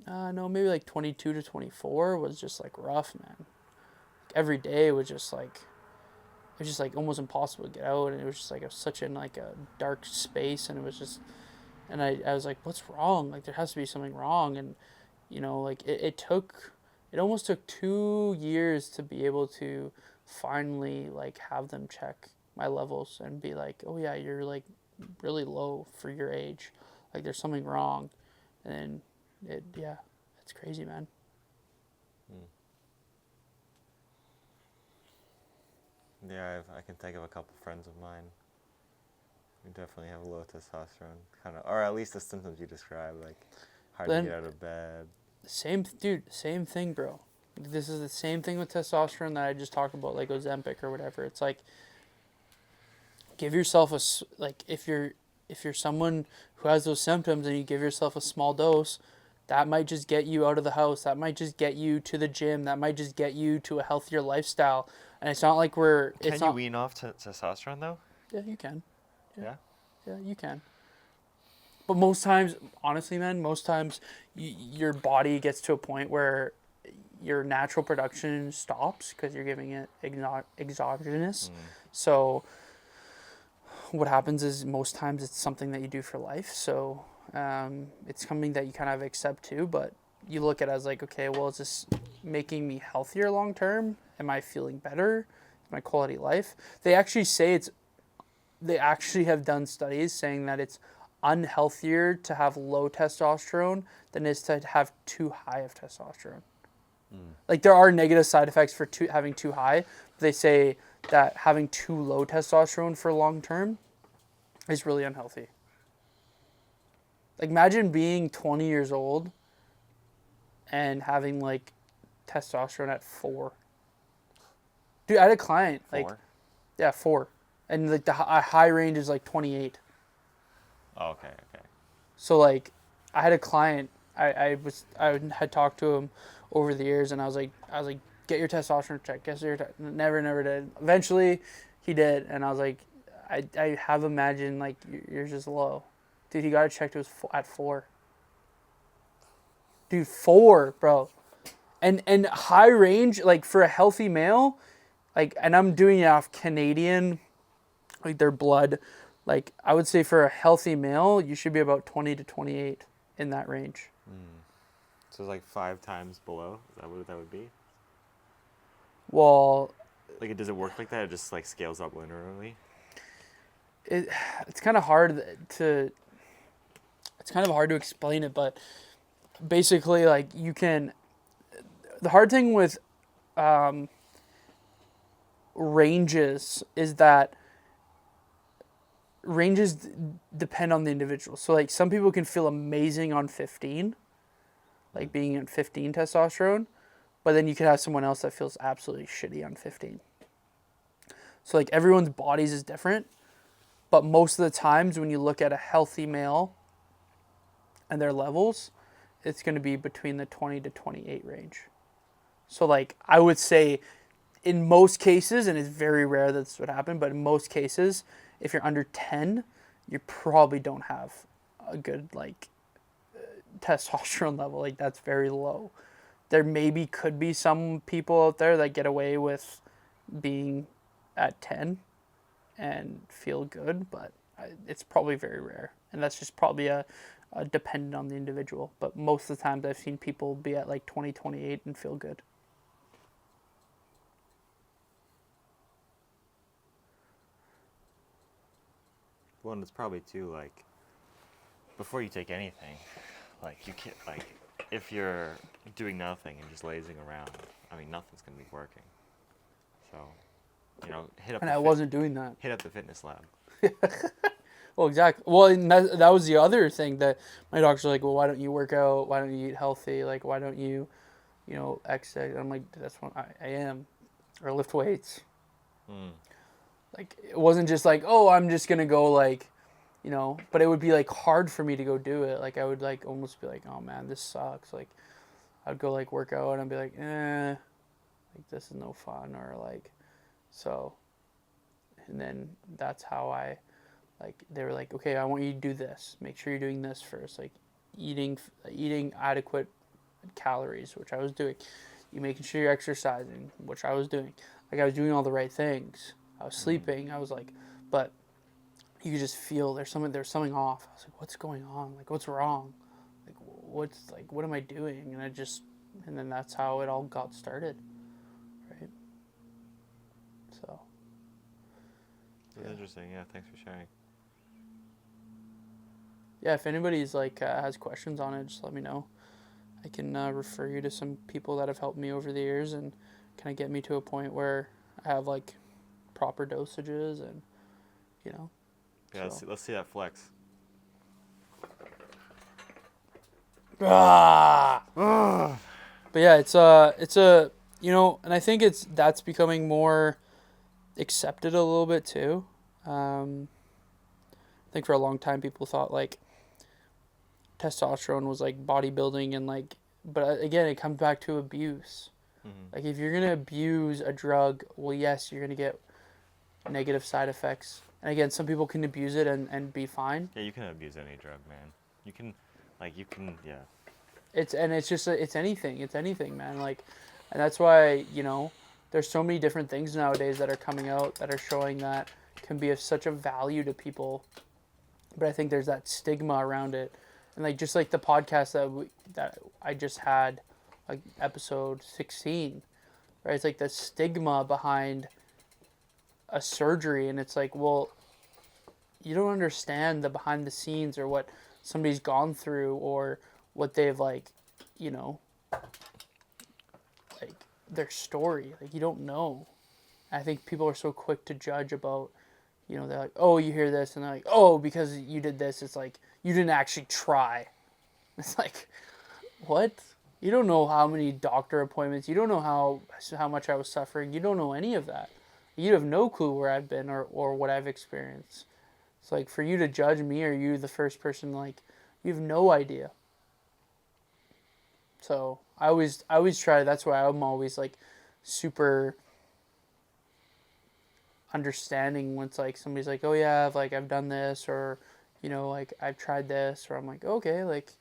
maybe like 22 to 24 was just like rough, man. Every day was just like, it was just like almost impossible to get out. And it was just like, it was such in like a dark space. And it was just, and I was like, what's wrong? Like there has to be something wrong. And, like it almost took 2 years to be able to finally like have them check my levels and be like, oh yeah, you're like really low for your age. Like there's something wrong. And it's crazy, man. Yeah, I can think of a couple friends of mine who definitely have low testosterone, kind of, or at least the symptoms you described, like hard to get out of bed. Same thing, bro. This is the same thing with testosterone that I just talked about, like Ozempic or whatever. It's like, give yourself if you're someone who has those symptoms and you give yourself a small dose, that might just get you out of the house. That might just get you to the gym. That might just get you to a healthier lifestyle. And it's not like Can you wean off testosterone though? Yeah, you can. Yeah, you can. But most times, honestly, man, your body gets to a point where your natural production stops because you're giving it exogenous. So what happens is most times it's something that you do for life. So it's something that you kind of accept too, but you look at it as like, okay, well, is this making me healthier long term? Am I feeling better? My quality of life? They actually have done studies saying that it's unhealthier to have low testosterone than it is to have too high of testosterone. Like there are negative side effects for having too high. But they say that having too low testosterone for long term is really unhealthy. Like imagine being 20 years old and having like testosterone at 4. Dude, I had a client 4, and like the high range is like 28. Oh, okay. So like, I had a client. I had talked to him over the years, and I was like, get your testosterone checked. Never did. Eventually, he did, and I was like, I have imagined like yours is low, dude. He got it checked. It was at 4. Dude, 4, bro, and high range like for a healthy male, like, and I'm doing it off Canadian, like their blood. Like, I would say for a healthy male, you should be about 20 to 28 in that range. So it's like 5 times below? Is that what that would be? Well... Like, does it work like that? It just, like, scales up linearly? It's kind of hard to... It's kind of hard to explain it, but basically, like, you can... The hard thing with ranges is that ranges depend on the individual. So like some people can feel amazing on 15, like being at 15 testosterone, but then you could have someone else that feels absolutely shitty on 15. So like everyone's bodies is different, but most of the times when you look at a healthy male and their levels, it's going to be between the 20 to 28 range. So like I would say in most cases, and it's very rare that's what happened, but in most cases, if you're under 10, you probably don't have a good like testosterone level. Like that's very low. There maybe could be some people out there that get away with being at 10 and feel good, but it's probably very rare. And that's just probably a dependent on the individual. But most of the times I've seen people be at like 20, 28 and feel good. Well, and it's probably too, like, before you take anything, like, you can't, like, if you're doing nothing and just lazing around, I mean, nothing's gonna be working. So, hit up And the I wasn't doing that. hit up the fitness lab. Well, exactly. Well, and that was the other thing that my doctor's like, well, why don't you work out? Why don't you eat healthy? Like, why don't you, exercise? I'm like, that's what I am. Or lift weights. Mm. Like, it wasn't just like, oh, I'm just going to go, like, but it would be, like, hard for me to go do it. Like, I would, like, almost be like, oh, man, this sucks. Like, I'd go, like, work out and I'd be like, like, this is no fun. Or, like, so, and then that's how like, they were like, okay, I want you to do this. Make sure you're doing this first. Like, eating adequate calories, which I was doing. You making sure you're exercising, which I was doing. Like, I was doing all the right things. I was sleeping. I was like, but you could just feel there's something off. I was like, what's going on? Like, what's wrong? Like, what am I doing? And then that's how it all got started, right? So. That's interesting. Yeah, thanks for sharing. Yeah, if anybody's like has questions on it, just let me know. I can refer you to some people that have helped me over the years and kind of get me to a point where I have like proper dosages and Yeah, so. let's see that flex. Ah! But yeah, it's a and I think that's becoming more accepted a little bit too. I think for a long time people thought like testosterone was like bodybuilding and like, but again, it comes back to abuse. Mm-hmm. Like, if you're gonna abuse a drug, well, yes, you're gonna get negative side effects. And again, some people can abuse it and be fine. Yeah, you can abuse any drug, man. Yeah. It's anything, man. Like, and that's why there's so many different things nowadays that are coming out that are showing that can be of such a value to people. But I think there's that stigma around it, and like just like the podcast that I just had, like episode 16, right? It's like the stigma behind a surgery, and it's like, well, you don't understand the behind the scenes or what somebody's gone through or what they've like their story. Like, you don't know. I think people are so quick to judge about, they're like, oh, you hear this, and they're like, oh, because you did this, it's like you didn't actually try. It's like, what? You don't know how many doctor appointments. You don't know how much I was suffering. You don't know any of that. You have no clue where I've been or what I've experienced. It's like, for you to judge me, or you the first person, like, you have no idea. So I always try. That's why I'm always like super understanding when it's like somebody's like, oh yeah, I've done this, or like I've tried this, or I'm like, okay, like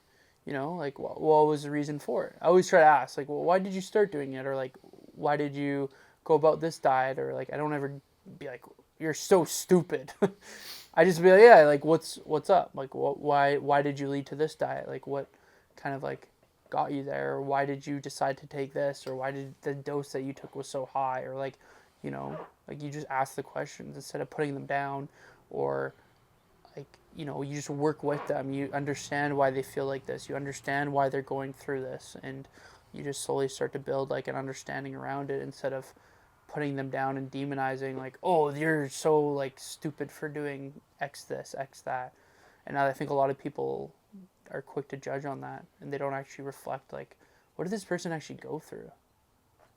like what was the reason for it? I always try to ask, like, well, why did you start doing it, or like why did you go about this diet, or like I don't ever be like, you're so stupid. I just be like, yeah, like what's up, like why did you lead to this diet, like what kind of like got you there, or why did you decide to take this, or why did the dose that you took was so high, or like like you just ask the questions instead of putting them down, or like you just work with them. You understand why they feel like this, you understand why they're going through this, and you just slowly start to build like an understanding around it instead of putting them down and demonizing, like, oh, you're so like stupid for doing X this, X that. And I think a lot of people are quick to judge on that, and they don't actually reflect, like, what did this person actually go through?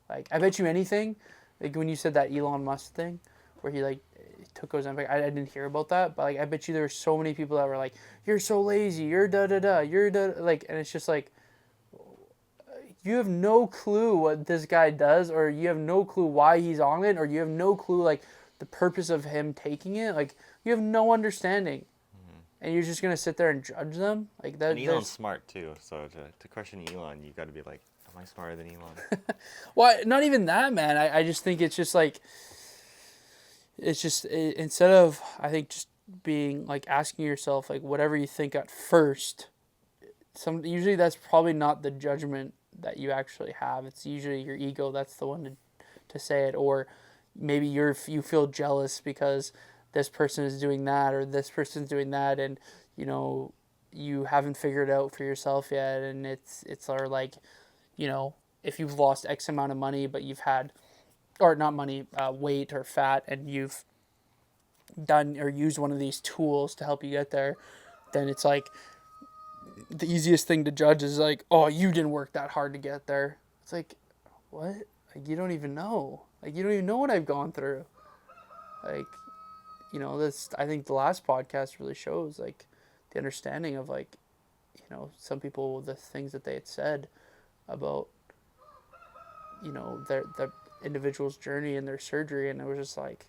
Like, I bet you anything, like when you said that Elon Musk thing, where he like took Ozempic, I didn't hear about that, but like I bet you there were so many people that were like, you're so lazy, you're da da da, you're da, like, and it's just like, you have no clue what this guy does, or you have no clue why he's on it, or you have no clue like the purpose of him taking it. Like, you have no understanding, and you're just gonna sit there and judge them like that. And Elon's smart too, so to question Elon, you got to be like, am I smarter than Elon? Well, not even that, man. I just think it's just like, instead of, I think, just being like asking yourself like whatever you think at first, usually that's probably not the judgment that you actually have. It's usually your ego that's the one to say it, or maybe you feel jealous because this person is doing that or this person's doing that, and you haven't figured it out for yourself yet, and it's sort of like, if you've lost X amount of money, but you've had, or not money, weight or fat, and you've done or used one of these tools to help you get there, then it's like the easiest thing to judge is like, oh, you didn't work that hard to get there. It's like, what? Like, you don't even know. Like, you don't even know what I've gone through. Like, this, I think the last podcast really shows, like, the understanding of, like, some people, the things that they had said about, the individual's journey and their surgery, and it was just like,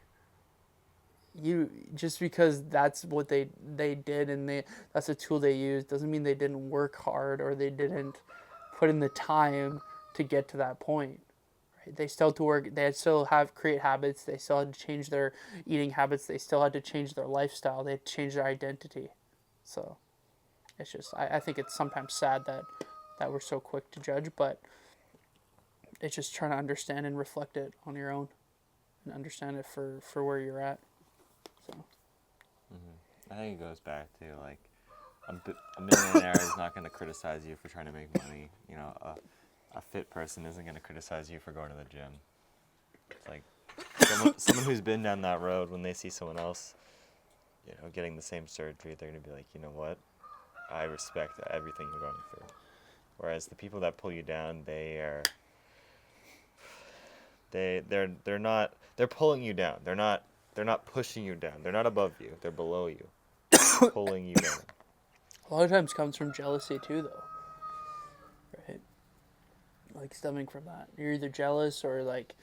just because that's what they did and that's a tool they used doesn't mean they didn't work hard or they didn't put in the time to get to that point. Right? They still had to work. They had still create habits. They still had to change their eating habits. They still had to change their lifestyle. They had to change their identity. So it's just, I think it's sometimes sad that we're so quick to judge, but it's just trying to understand and reflect it on your own and understand it for where you're at. So. I think it goes back to, like, a millionaire is not going to criticize you for trying to make money. A fit person isn't going to criticize you for going to the gym. It's like someone who's been down that road, when they see someone else, getting the same surgery, they're going to be like, you know what? I respect everything you're going through. Whereas the people that pull you down, they're pulling you down. They're not pushing you down. They're not above you. They're below you, pulling you down. A lot of times comes from jealousy too, though. Right? Like, stemming from that. You're either jealous or, like,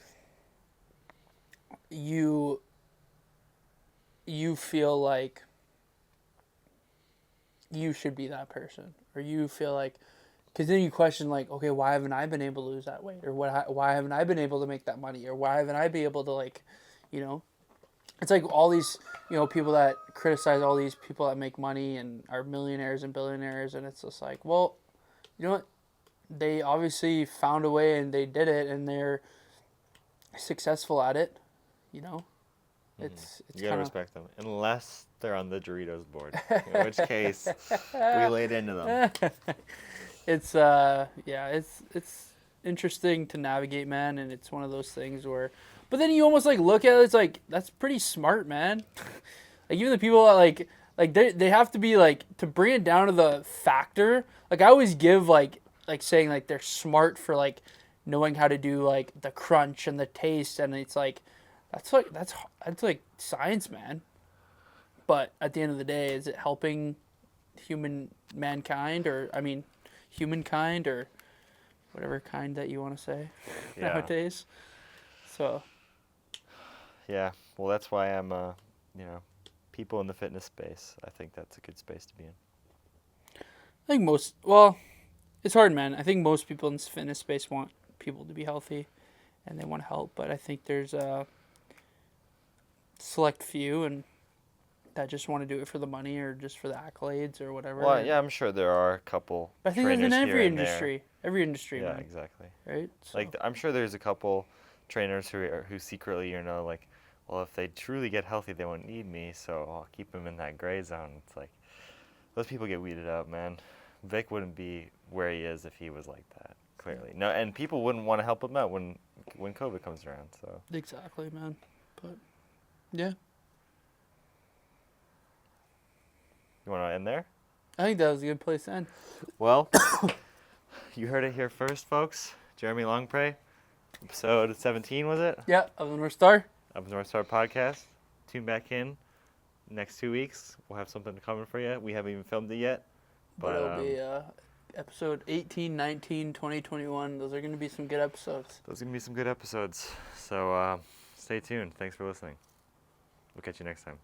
you feel like you should be that person. Or you feel like, because then you question, like, okay, why haven't I been able to lose that weight? Or why haven't I been able to make that money? Or why haven't I been able to, like, It's like all these, people that criticize all these people that make money and are millionaires and billionaires, and it's just like, well, you know what? They obviously found a way and they did it, and they're successful at it. It's you gotta respect them, unless they're on the Doritos board, in which case we laid into them. It's it's interesting to navigate, man, and it's one of those things where. But then you almost, like, look at it, it's like, that's pretty smart, man. Like, even the people that, like they have to be, like, to bring it down to the factor, like, I always give, like saying, like, they're smart for, like, knowing how to do, like, the crunch and the taste, and it's like, that's like science, man. But at the end of the day, is it helping humankind, or whatever kind that you want to say nowadays? So. Yeah, well, that's why I'm, people in the fitness space, I think that's a good space to be in. I think it's hard, man. I think most people in this fitness space want people to be healthy, and they want to help, but I think there's a select few and that just want to do it for the money or just for the accolades or whatever. Well, yeah, I'm sure there are a couple. I think there's in every industry. There. Every industry. Yeah, man. exactly. Right. So. Like, I'm sure there's a couple trainers who secretly, like, well, if they truly get healthy, they won't need me, so I'll keep them in that gray zone. It's like, those people get weeded out, man. Vic wouldn't be where he is if he was like that, clearly. No, and people wouldn't want to help him out when COVID comes around. So. Exactly, man. But yeah. You want to end there? I think that was a good place to end. Well, you heard it here first, folks. Jereymi Longpre, episode 17, was it? Yeah, of the North Star. Of the North Star podcast. Tune back in next 2 weeks. We'll have something coming for you. We haven't even filmed it yet. But it'll be episode 18, 19, 20, 21. Those are going to be some good episodes. Those are going to be some good episodes. So stay tuned. Thanks for listening. We'll catch you next time.